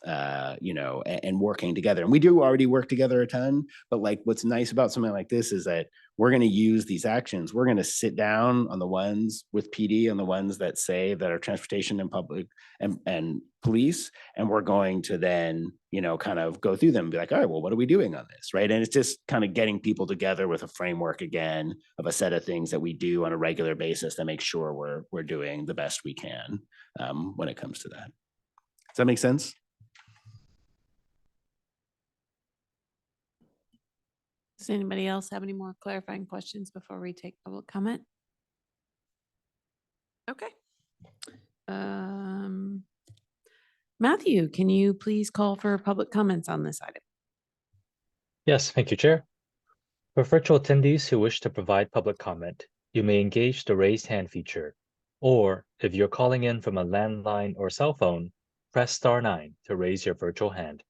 Speaker 3: and working together. And we do already work together a ton, but like what's nice about something like this is that we're going to use these actions. We're going to sit down on the ones with PD, on the ones that say that are transportation and public and police, and we're going to then, kind of go through them and be like, all right, well, what are we doing on this, right? And it's just kind of getting people together with a framework again of a set of things that we do on a regular basis to make sure we're doing the best we can when it comes to that. Does that make sense?
Speaker 1: Does anybody else have any more clarifying questions before we take public comment? Okay. Matthew, can you please call for public comments on this item?
Speaker 8: Yes, thank you, Chair. For virtual attendees who wish to provide public comment, you may engage the raised hand feature, or if you're calling in from a landline or cell phone, press *9 to raise your virtual hand.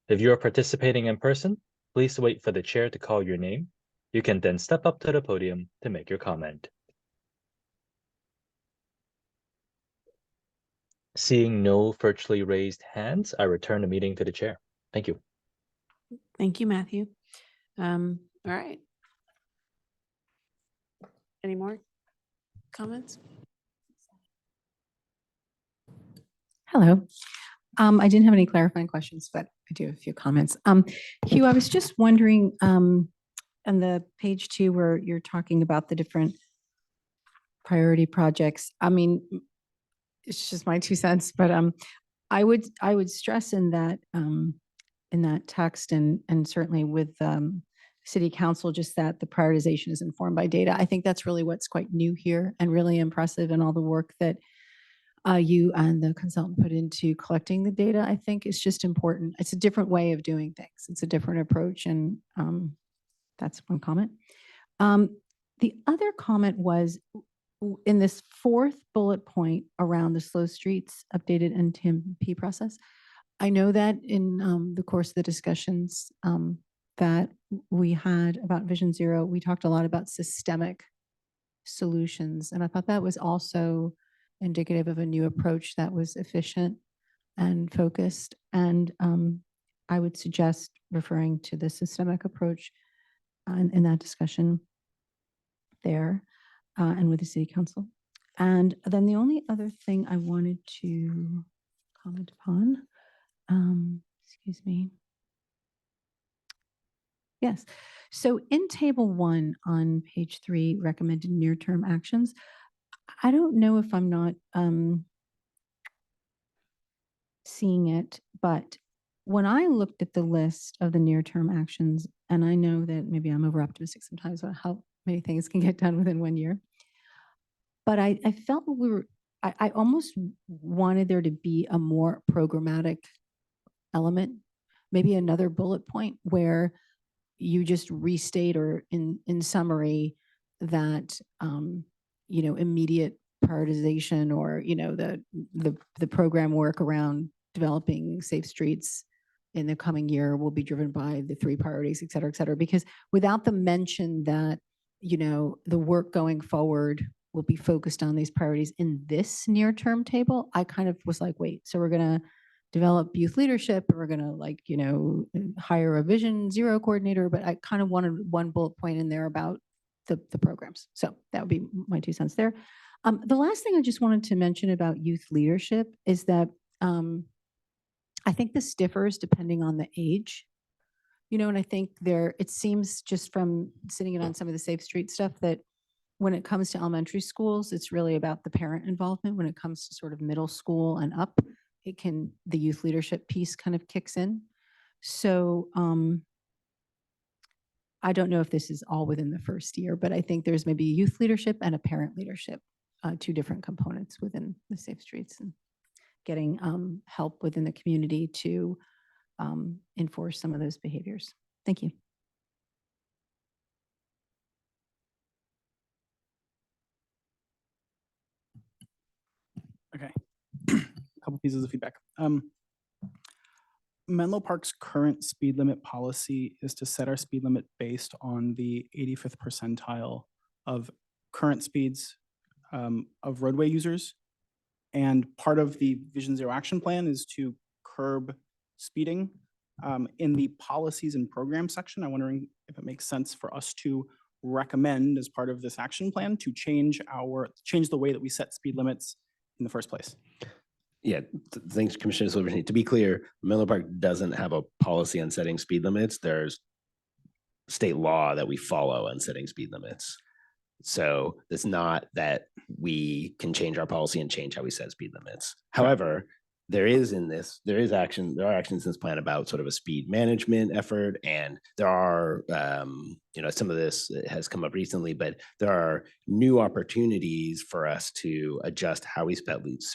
Speaker 8: If you are participating in person, please wait for the chair to call your name. You can then step up to the podium to make your comment. Seeing no virtually raised hands, I return the meeting to the chair. Thank you.
Speaker 1: Thank you, Matthew. All right. Any more comments?
Speaker 4: Hello. I didn't have any clarifying questions, but I do have a few comments. Hugh, I was just wondering, on the page 2 where you're talking about the different priority projects, I mean, it's just my 2 cents, but I would stress in that text and certainly with City Council, just that the prioritization is informed by data. I think that's really what's quite new here and really impressive, and all the work that you and the consultant put into collecting the data, I think is just important. It's a different way of doing things. It's a different approach, and that's one comment. The other comment was in this 4th bullet point around the slow streets updated NTMP process. I know that in the course of the discussions that we had about Vision Zero, we talked a lot about systemic solutions, and I thought that was also indicative of a new approach that was efficient and focused. And I would suggest referring to the systemic approach in that discussion there and with the city council. And then the only other thing I wanted to comment upon, excuse me. Yes. So in table 1 on page 3, recommended near-term actions, I don't know if I'm not seeing it, but when I looked at the list of the near-term actions, and I know that maybe I'm over-optimistic sometimes about how many things can get done within 1 year, but I felt I almost wanted there to be a more programmatic element, maybe another bullet point where you just restate or in summary that, immediate prioritization or, the program work around developing safe streets in the coming year will be driven by the 3 priorities, et cetera, because without the mention that, the work going forward will be focused on these priorities in this near-term table, I kind of was like, wait, so we're going to develop youth leadership, and we're going to hire a Vision Zero coordinator, but I kind of wanted one bullet point in there about the programs. So that would be my 2 cents there. The last thing I just wanted to mention about youth leadership is that I think this differs depending on the age. And I think it seems just from sitting in on some of the Safe Street stuff that when it comes to elementary schools, it's really about the parent involvement. When it comes to sort of middle school and up, the youth leadership piece kind of kicks in. So I don't know if this is all within the first year, but I think there's maybe youth leadership and a parent leadership, 2 different components within the Safe Streets, and getting help within the community to enforce some of those behaviors. Thank you.
Speaker 5: Okay. A couple pieces of feedback. Menlo Park's current speed limit policy is to set our speed limit based on the 85th percentile of current speeds of roadway users. And part of the Vision Zero action plan is to curb speeding. In the policies and programs section, I'm wondering if it makes sense for us to recommend as part of this action plan to change the way that we set speed limits in the first place.
Speaker 3: Yeah, thanks, Commissioner Silverstein. To be clear, Menlo Park doesn't have a policy on setting speed limits. There's state law that we follow on setting speed limits. So it's not that we can change our policy and change how we set speed limits. However, there are actions in this plan about sort of a speed management effort, and there are, some of this has come up recently, but there are new opportunities for us to adjust how we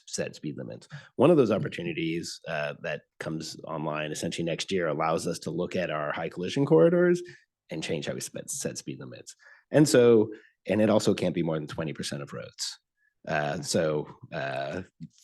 Speaker 3: set speed limits. One of those opportunities that comes online essentially next year allows us to look at our high collision corridors and change how we set speed limits. And it also can't be more than 20% of roads.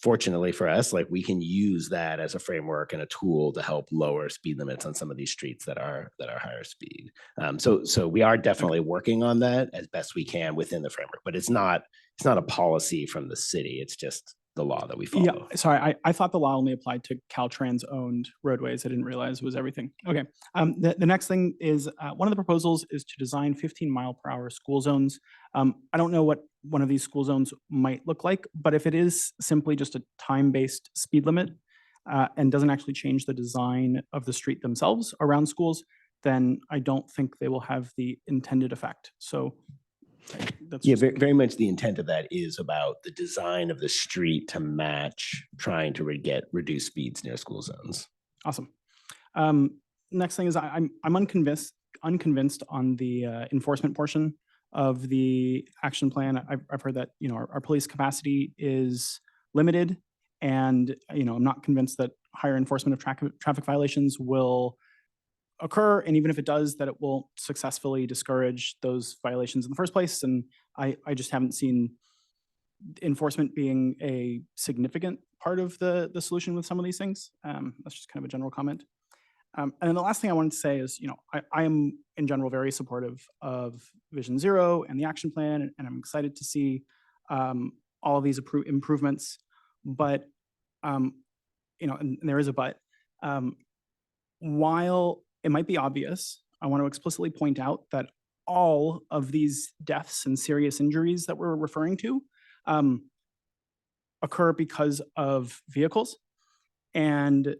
Speaker 3: Fortunately for us, we can use that as a framework and a tool to help lower speed limits on some of these streets that are higher speed. So we are definitely working on that as best we can within the framework, but it's not a policy from the city. It's just the law that we follow.
Speaker 5: Yeah, sorry, I thought the law only applied to Caltrans owned roadways. I didn't realize it was everything. Okay, the next thing is one of the proposals is to design 15-mile-per-hour school zones. I don't know what one of these school zones might look like, but if it is simply just a time-based speed limit and doesn't actually change the design of the street themselves around schools, then I don't think they will have the intended effect. So that's
Speaker 3: yeah, very much the intent of that is about the design of the street to match trying to get reduced speeds near school zones.
Speaker 5: Awesome. Next thing is I'm unconvinced on the enforcement portion of the action plan. I've heard that our police capacity is limited, and I'm not convinced that higher enforcement of traffic violations will occur, and even if it does, that it will successfully discourage those violations in the first place. And I just haven't seen enforcement being a significant part of the solution with some of these things. That's just kind of a general comment. And then the last thing I wanted to say is, I am in general very supportive of Vision Zero and the action plan, and I'm excited to see all of these improvements, but, and there is a but, while it might be obvious, I want to explicitly point out that all of these deaths and serious injuries that we're referring to occur because of vehicles. And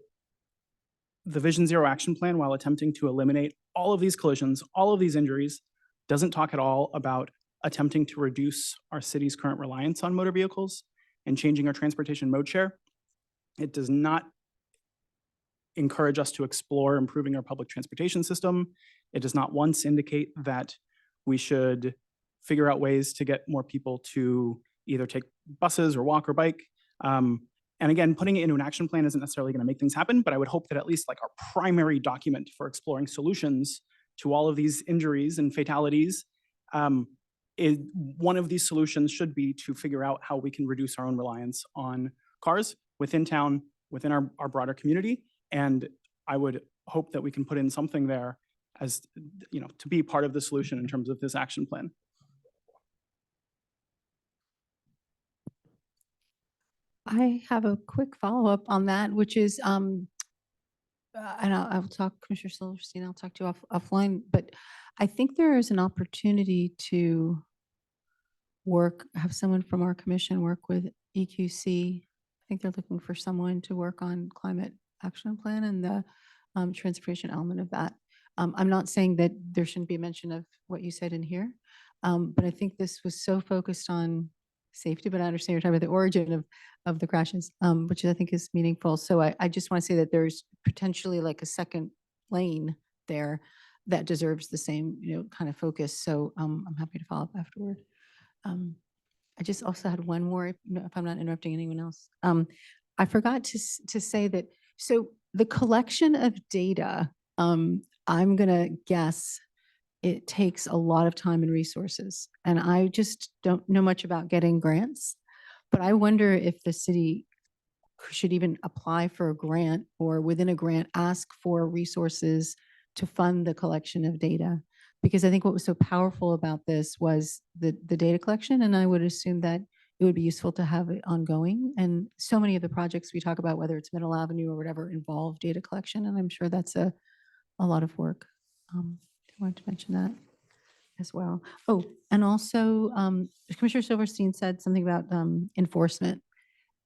Speaker 5: the Vision Zero action plan, while attempting to eliminate all of these collisions, all of these injuries, doesn't talk at all about attempting to reduce our city's current reliance on motor vehicles and changing our transportation mode share. It does not encourage us to explore improving our public transportation system. It does not once indicate that we should figure out ways to get more people to either take buses or walk or bike. And again, putting it into an action plan isn't necessarily going to make things happen, but I would hope that at least like our primary document for exploring solutions to all of these injuries and fatalities, one of these solutions should be to figure out how we can reduce our own reliance on cars within town, within our broader community. And I would hope that we can put in something there as, to be part of the solution in terms of this action plan.
Speaker 4: I have a quick follow-up on that, which is, and I will talk, Commissioner Silverstein, I'll talk to you offline, but I think there is an opportunity to have someone from our commission work with EQC. I think they're looking for someone to work on climate action plan and the transportation element of that. I'm not saying that there shouldn't be a mention of what you said in here, but I think this was so focused on safety, but I understand you're talking about the origin of the crashes, which I think is meaningful. So I just want to say that there's potentially like a second lane there that deserves the same, kind of focus. So I'm happy to follow up afterward. I just also had one more, if I'm not interrupting anyone else. I forgot to say that, so the collection of data, I'm going to guess it takes a lot of time and resources. And I just don't know much about getting grants, but I wonder if the city should even apply for a grant or within a grant, ask for resources to fund the collection of data. Because I think what was so powerful about this was the data collection. And I would assume that it would be useful to have it ongoing. And so many of the projects we talk about, whether it's Middle Avenue or whatever, involve data collection. And I'm sure that's a lot of work. I wanted to mention that as well. Oh, and also Commissioner Silverstein said something about enforcement.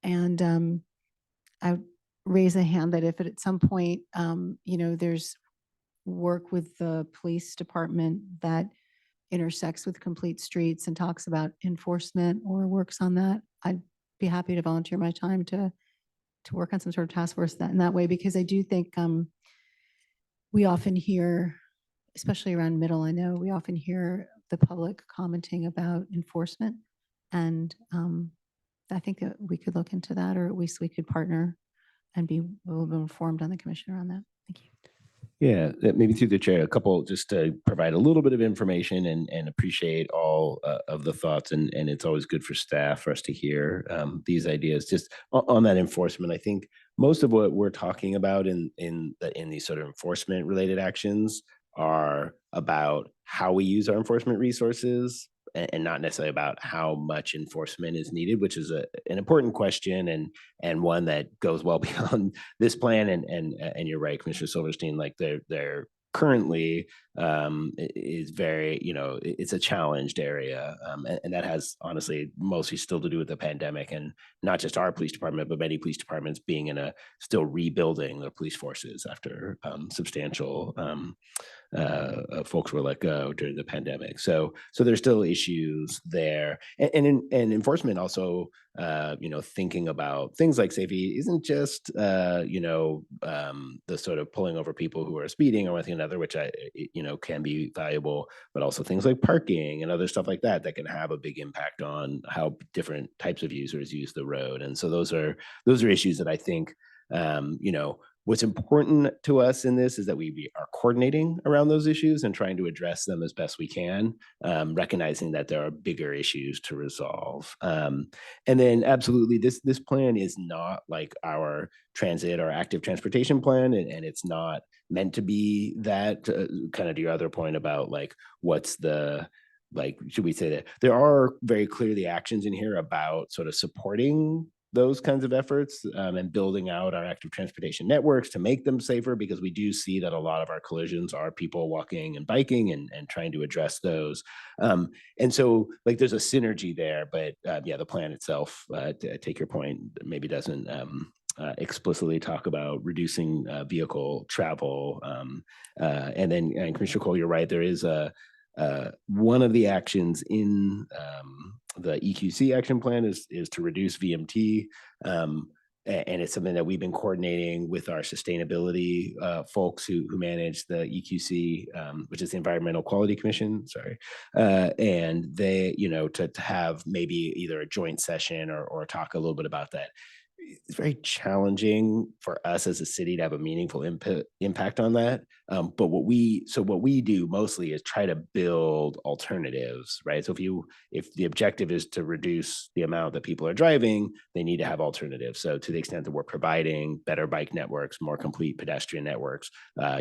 Speaker 4: And I would raise a hand that if at some point, there's work with the police department that intersects with Complete Streets and talks about enforcement or works on that, I'd be happy to volunteer my time to work on some sort of task force in that way, because I do think we often hear, especially around Middle, I know we often hear the public commenting about enforcement. And I think that we could look into that, or at least we could partner and be a little bit informed on the commission around that. Thank you.
Speaker 3: Yeah, maybe through the chair, a couple just to provide a little bit of information and appreciate all of the thoughts. And it's always good for staff for us to hear these ideas. Just on that enforcement, I think most of what we're talking about in these sort of enforcement related actions are about how we use our enforcement resources and not necessarily about how much enforcement is needed, which is an important question and one that goes well beyond this plan. And you're right, Commissioner Silverstein, like they're currently is very, it's a challenged area. And that has honestly mostly still to do with the pandemic, and not just our police department, but many police departments being still rebuilding their police forces after substantial folks were let go during the pandemic. So there's still issues there. And enforcement also, thinking about things like safety isn't just, the sort of pulling over people who are speeding or anything another, which can be valuable, but also things like parking and other stuff like that can have a big impact on how different types of users use the road. And so those are issues that I think, what's important to us in this is that we are coordinating around those issues and trying to address them as best we can, recognizing that there are bigger issues to resolve. And then absolutely, this plan is not like our transit or active transportation plan, and it's not meant to be that, kind of to your other point about like, what's the like, should we say that there are very clearly actions in here about sort of supporting those kinds of efforts and building out our active transportation networks to make them safer, because we do see that a lot of our collisions are people walking and biking and trying to address those. And so like there's a synergy there, but yeah, the plan itself, to take your point, maybe doesn't explicitly talk about reducing vehicle travel. And then and Commissioner Cole, you're right, there is one of the actions in the EQC action plan is to reduce VMT. And it's something that we've been coordinating with our sustainability folks who manage the EQC, which is the Environmental Quality Commission, sorry. And they, you know, to have maybe either a joint session or talk a little bit about that. It's very challenging for us as a city to have a meaningful impact on that. But what we do mostly is try to build alternatives, right? So if the objective is to reduce the amount that people are driving, they need to have alternatives. So to the extent that we're providing better bike networks, more complete pedestrian networks,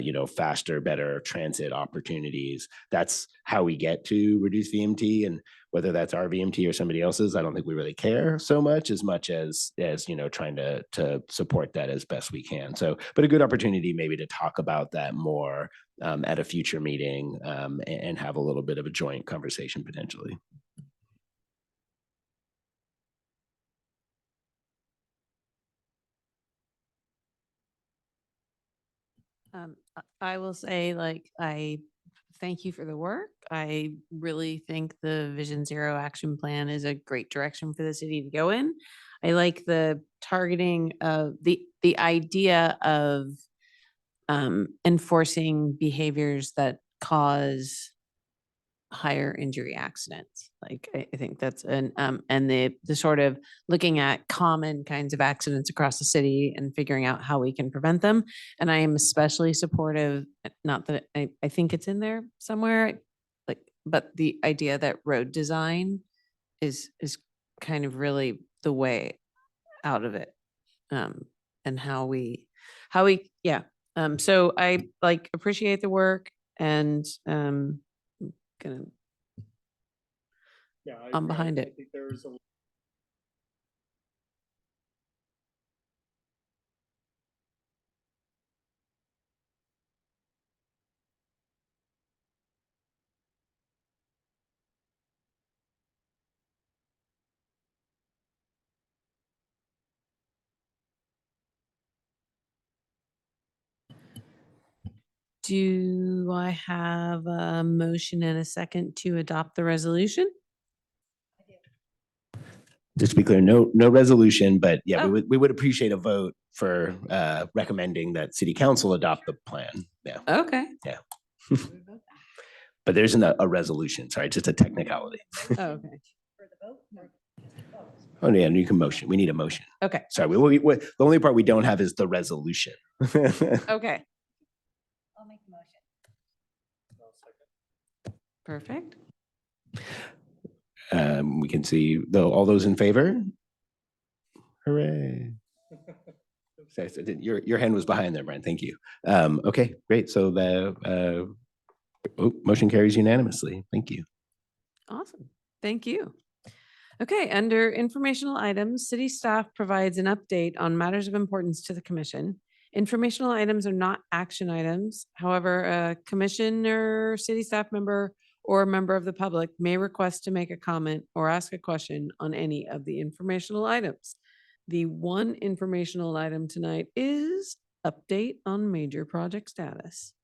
Speaker 3: you know, faster, better transit opportunities, that's how we get to reduce VMT. And whether that's our VMT or somebody else's, I don't think we really care so much as you know, trying to support that as best we can. So, but a good opportunity maybe to talk about that more at a future meeting and have a little bit of a joint conversation potentially.
Speaker 1: I will say, like, I thank you for the work. I really think the Vision Zero action plan is a great direction for the city to go in. I like the targeting of the idea of enforcing behaviors that cause higher injury accidents. Like, I think that's and the sort of looking at common kinds of accidents across the city and figuring out how we can prevent them. And I am especially supportive, not that I think it's in there somewhere, like, but the idea that road design is kind of really the way out of it. And how we yeah. So I like appreciate the work and gonna
Speaker 5: Yeah,
Speaker 1: I'm behind it.
Speaker 5: I think there's a
Speaker 1: Do I have a motion and a second to adopt the resolution?
Speaker 3: Just to be clear, no resolution, but yeah,
Speaker 1: Oh.
Speaker 3: we would appreciate a vote for recommending that city council adopt the plan. Yeah,
Speaker 1: Okay.
Speaker 3: but there isn't a resolution. Sorry, just a technicality.
Speaker 1: Oh, okay.
Speaker 3: Oh yeah, you can motion. We need a motion.
Speaker 1: Okay.
Speaker 3: Sorry, the only part we don't have is the resolution.
Speaker 1: Okay.
Speaker 7: I'll make the motion.
Speaker 1: Perfect.
Speaker 3: We can see all those in favor. Hooray. Sorry, so your hand was behind there, Brian. Thank you. Okay, great. So the motion carries unanimously. Thank you.
Speaker 1: Awesome. Thank you. Okay, under informational items, city staff provides an update on matters of importance to the commission. Informational items are not action items. However, a commissioner, city staff member, or a member of the public may request to make a comment or ask a question on any of the informational items. The one informational item tonight is update on major project status.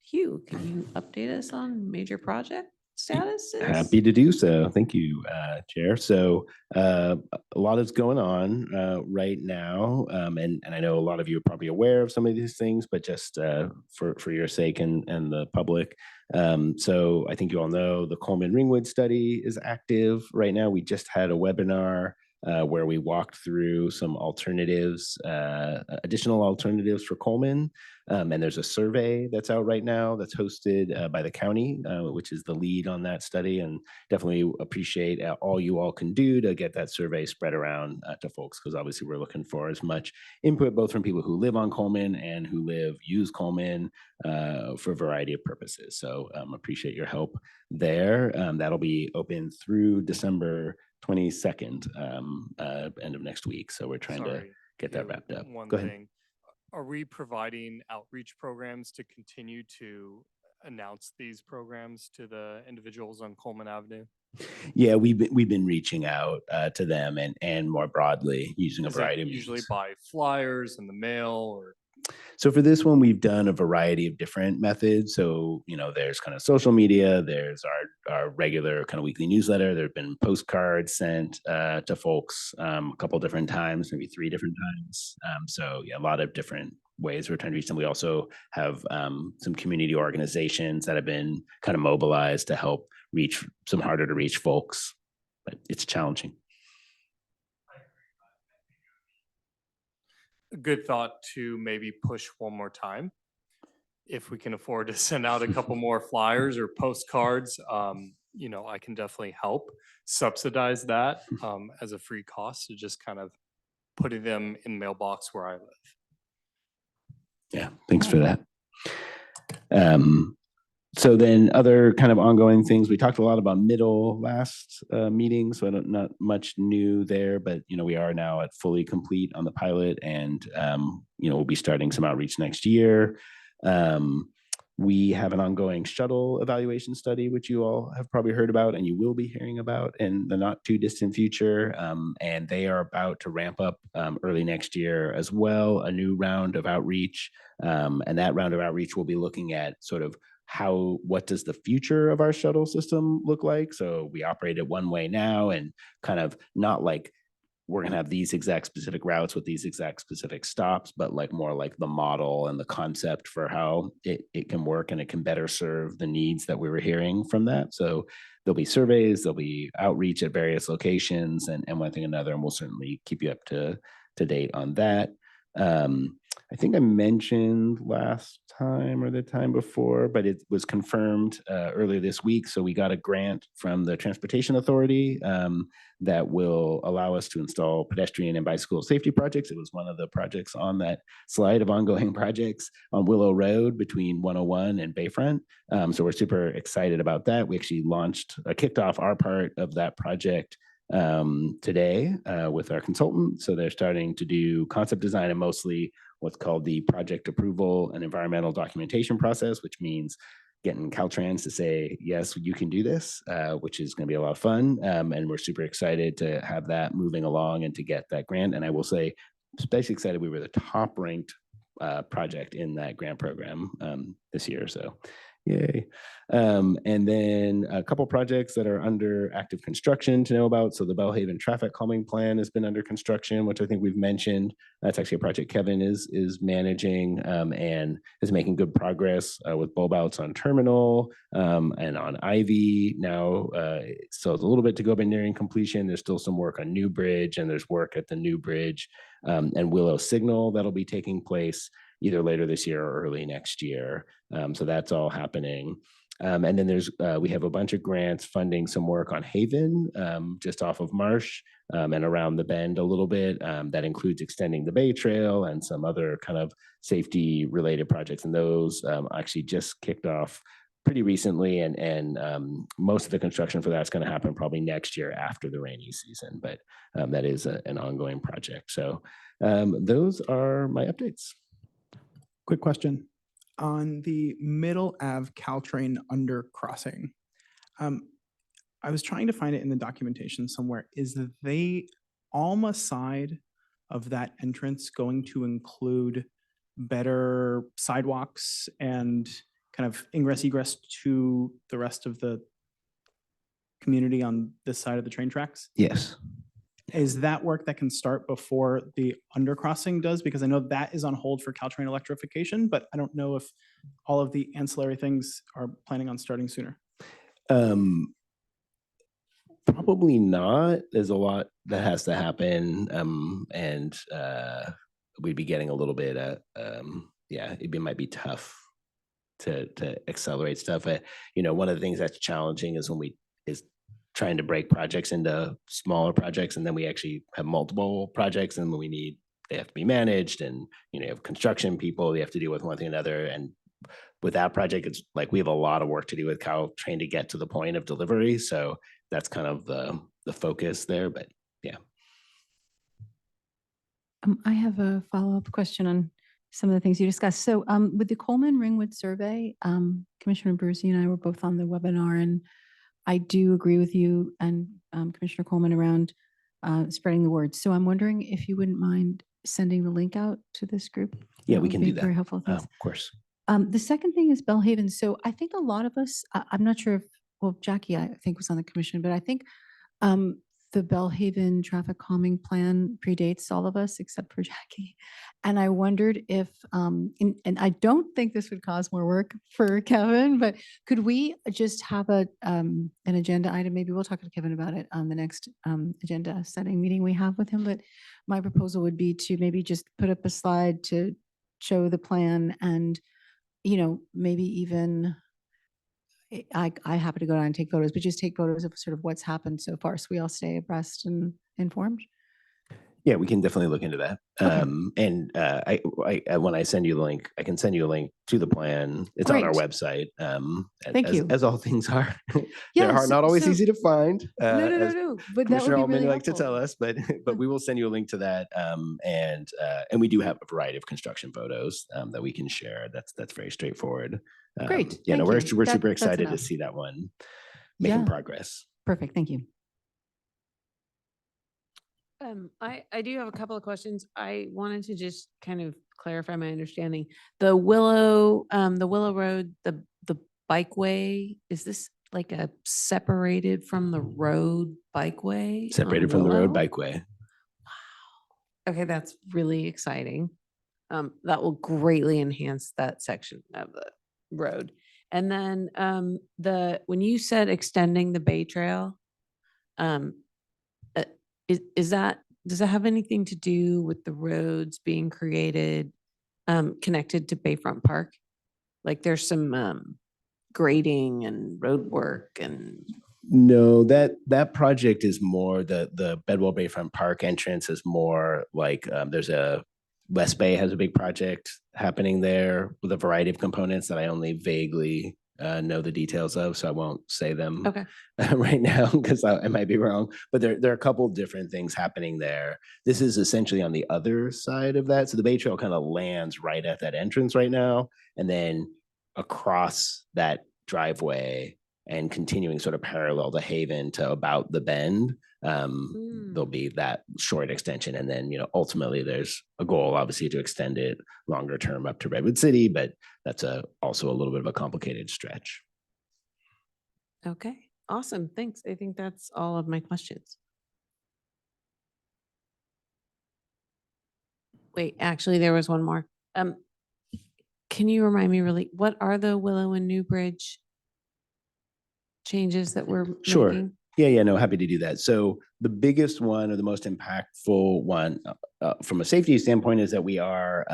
Speaker 1: Hugh, can you update us on major project status?
Speaker 3: Happy to do so. Thank you, Chair. So a lot is going on right now. And I know a lot of you are probably aware of some of these things, but just for your sake and the public. So I think you all know the Coleman Ringwood study is active right now. We just had a webinar where we walked through some alternatives, additional alternatives for Coleman. And there's a survey that's out right now that's hosted by the county, which is the lead on that study, and definitely appreciate all you all can do to get that survey spread around to folks, because obviously we're looking for as much input both from people who live on Coleman and who use Coleman for a variety of purposes. So appreciate your help there. That'll be open through December 22nd, end of next week. So we're trying to
Speaker 9: Sorry,
Speaker 3: get that
Speaker 9: Caleb,
Speaker 3: wrapped up.
Speaker 9: One
Speaker 3: Go ahead.
Speaker 9: thing, are we providing outreach programs to continue to announce these programs to the individuals on Coleman Avenue?
Speaker 3: Yeah, we've been reaching out to them and more broadly using a
Speaker 9: Is
Speaker 3: variety
Speaker 9: it
Speaker 3: of
Speaker 9: usually
Speaker 3: means.
Speaker 9: by flyers in the mail or?
Speaker 3: So for this one, we've done a variety of different methods. So, there's kind of social media, there's our regular kind of weekly newsletter. There have been postcards sent to folks a couple different times, maybe 3 different times. So yeah, a lot of different ways we're trying to reach them. We also have some community organizations that have been kind of mobilized to help reach some harder to reach folks, but it's challenging.
Speaker 9: A good thought to maybe push one more time. If we can afford to send out a couple more flyers or postcards, I can definitely help subsidize that as a free cost to just kind of putting them in the mailbox where I live.
Speaker 3: Yeah, thanks for that. So then other kind of ongoing things, we talked a lot about middle last meeting, so not much new there, but we are now at fully complete on the pilot, and we'll be starting some outreach next year. We have an ongoing shuttle evaluation study, which you all have probably heard about and you will be hearing about in the not too distant future. And they are about to ramp up early next year as well, a new round of outreach. And that round of outreach will be looking at sort of what does the future of our shuttle system look like? So we operate it one way now, and kind of not like we're going to have these exact specific routes with these exact specific stops, but more like the model and the concept for how it can work and it can better serve the needs that we were hearing from that. So there'll be surveys, there'll be outreach at various locations and one thing or another, and we'll certainly keep you up to date on that. I think I mentioned last time or the time before, but it was confirmed earlier this week. So we got a grant from the Transportation Authority that will allow us to install pedestrian and bicycle safety projects. It was one of the projects on that slide of ongoing projects on Willow Road between 101 and Bayfront. So we're super excited about that. We actually kicked off our part of that project today with our consultant. So they're starting to do concept design and mostly what's called the project approval and environmental documentation process, which means getting Caltrans to say, yes, you can do this, which is going to be a lot of fun. And we're super excited to have that moving along and to get that grant. And I will say, especially excited, we were the top ranked project in that grant program this year. So yay. And then a couple projects that are under active construction to know about. So the Bellhaven traffic calming plan has been under construction, which I think we've mentioned. That's actually a project Kevin is managing and is making good progress with bulb outs on Terminal and on Ivy now. So it's a little bit to go by nearing completion. There's still some work on New Bridge, and there's work at the New Bridge and Willow Signal that'll be taking place either later this year or early next year. So that's all happening. And then we have a bunch of grants funding some work on Haven, just off of Marsh and around the bend a little bit. That includes extending the Bay Trail and some other kind of safety related projects. And those actually just kicked off pretty recently. And most of the construction for that's going to happen probably next year after the rainy season. But that is an ongoing project. So those are my updates.
Speaker 5: Quick question. On the Middle Ave Caltrain undercrossing, I was trying to find it in the documentation somewhere. Is the Alma side of that entrance going to include better sidewalks and kind of ingress egress to the rest of the community on this side of the train tracks?
Speaker 3: Yes.
Speaker 5: Is that work that can start before the undercrossing does? Because I know that is on hold for Caltrain electrification, but I don't know if all of the ancillary things are planning on starting sooner.
Speaker 3: Probably not. There's a lot that has to happen. And we'd be getting a little bit, yeah, might be tough to accelerate stuff. One of the things that's challenging is is trying to break projects into smaller projects, and then we actually have multiple projects, and when they have to be managed, and you have construction people, they have to deal with one thing or another. And with that project, it's like we have a lot of work to do with trying to get to the point of delivery. So that's kind of the focus there. But yeah.
Speaker 4: I have a follow-up question on some of the things you discussed. So with the Coleman Ringwood survey, Commissioner Brucey and I were both on the webinar, and I do agree with you and Commissioner Coleman around spreading the word. So I'm wondering if you wouldn't mind sending the link out to this group.
Speaker 3: Yeah,
Speaker 4: That
Speaker 3: we
Speaker 4: would
Speaker 3: can
Speaker 4: be
Speaker 3: do that.
Speaker 4: Very helpful. Thanks.
Speaker 3: Of course.
Speaker 4: The second thing is Bellhaven. So I think a lot of us, I'm not sure if, well, Jackie, I think was on the commission, but I think the Bellhaven traffic calming plan predates all of us except for Jackie. And I wondered if, and I don't think this would cause more work for Kevin, but could we just have an agenda item? Maybe we'll talk to Kevin about it on the next agenda setting meeting we have with him. But my proposal would be to maybe just put up a slide to show the plan, and maybe even I happen to go down and take photos, but just take photos of sort of what's happened so far, so we all stay abreast and informed.
Speaker 3: Yeah, we can definitely look into that. And when I send you the link, I can send you a link to the plan. It's on our
Speaker 4: Great.
Speaker 3: website.
Speaker 4: Thank you.
Speaker 3: As all things are.
Speaker 4: Yeah,
Speaker 3: They're not always
Speaker 4: so-
Speaker 3: easy to find. as
Speaker 4: No, but that
Speaker 3: Commissioner
Speaker 4: would be
Speaker 3: Altman
Speaker 4: really
Speaker 3: likes to
Speaker 4: helpful.
Speaker 3: tell us, but we will send you a link to that. And we do have a variety of construction photos that we can share. That's very straightforward.
Speaker 4: Great,
Speaker 3: Yeah, no,
Speaker 4: thank
Speaker 3: we're
Speaker 4: you.
Speaker 3: we're
Speaker 4: That-
Speaker 3: super
Speaker 4: that's
Speaker 3: excited to
Speaker 4: enough.
Speaker 3: see that one making
Speaker 4: Yeah.
Speaker 3: progress.
Speaker 4: Perfect, thank you.
Speaker 1: I do have a couple of questions. I wanted to just kind of clarify my understanding. The Willow Road, the bikeway, is this like a separated from the road bikeway?
Speaker 3: Separated
Speaker 1: on
Speaker 3: from the road
Speaker 1: Willow?
Speaker 3: bikeway.
Speaker 1: Okay, that's really exciting. That will greatly enhance that section of the road. And then when you said extending the Bay Trail, does that have anything to do with the roads being created connected to Bayfront Park? Like there's some grading and road work and
Speaker 3: No, that project is more the Bedwell Bayfront Park entrance is more like there's a West Bay has a big project happening there with a variety of components that I only vaguely know the details of, so I won't say them
Speaker 1: okay.
Speaker 3: right now because I might be wrong. But there are a couple different things happening there. This is essentially on the other side of that, so the Bay Trail kind of lands right at that entrance right now, and then across that driveway and continuing sort of parallel to Haven to about the bend, there'll be that short extension. And then, ultimately there's a goal obviously to extend it longer term up to Redwood City, but that's also a little bit of a complicated stretch.
Speaker 1: Okay, awesome. Thanks. I think that's all of my questions. Wait, actually, there was one more. Can you remind me really, what are the Willow and New Bridge changes that we're
Speaker 3: Sure.
Speaker 1: making?
Speaker 3: Yeah, no, happy to do that. So the biggest one or the most impactful one from a safety standpoint is that we are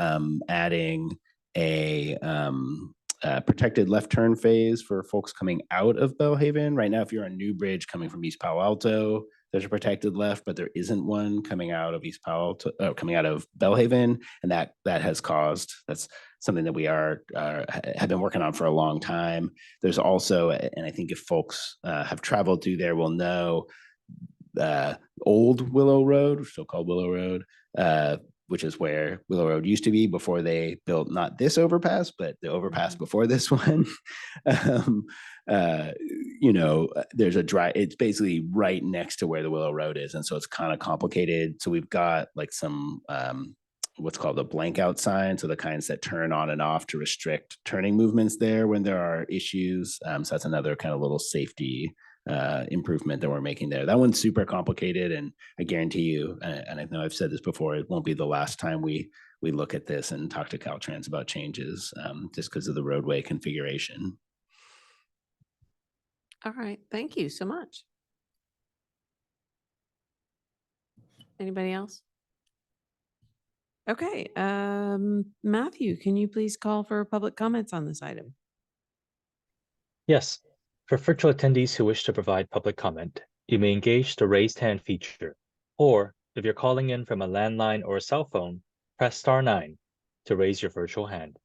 Speaker 3: adding a protected left turn phase for folks coming out of Bellhaven. Right now, if you're on New Bridge coming from East Palo Alto, there's a protected left, but there isn't one coming out of East Palo Alto, coming out of Bellhaven, and that has caused, that's something that we have been working on for a long time. There's also, and I think if folks have traveled through there will know, Old Willow Road, still called Willow Road, which is where Willow Road used to be before they built not this overpass, but the overpass before this one. There's it's basically right next to where the Willow Road is. And so it's kind of complicated. So we've got like some, what's called a blank out sign. So the kinds that turn on and off to restrict turning movements there when there are issues. So that's another kind of little safety improvement that we're making there. That one's super complicated, and I guarantee you, and I know I've said this before, it won't be the last time we look at this and talk to Caltrans about changes, just because of the roadway configuration.
Speaker 1: All right, thank you so much. Anybody else? Okay, Matthew, can you please call for public comments on this item?
Speaker 8: Yes, for virtual attendees who wish to provide public comment, you may engage the raised hand feature. Or if you're calling in from a landline or a cell phone, press *9 to raise your virtual hand.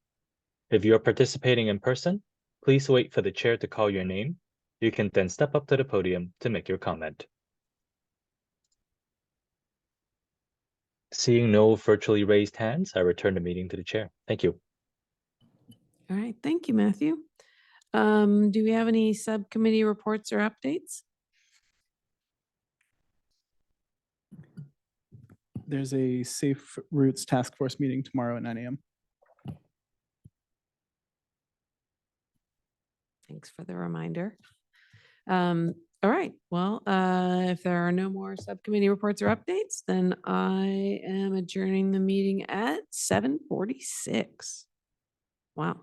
Speaker 8: If you are participating in person, please wait for the chair to call your name. You can then step up to the podium to make your comment. Seeing no virtually raised hands, I return the meeting to the chair. Thank you.
Speaker 1: All right, thank you, Matthew. Do we have any subcommittee reports or updates?
Speaker 5: There's a Safe Routes Task Force meeting tomorrow at 9 a.m.
Speaker 1: Thanks for the reminder. All right, well, if there are no more subcommittee reports or updates, then I am adjourning the meeting at 7:46. Wow.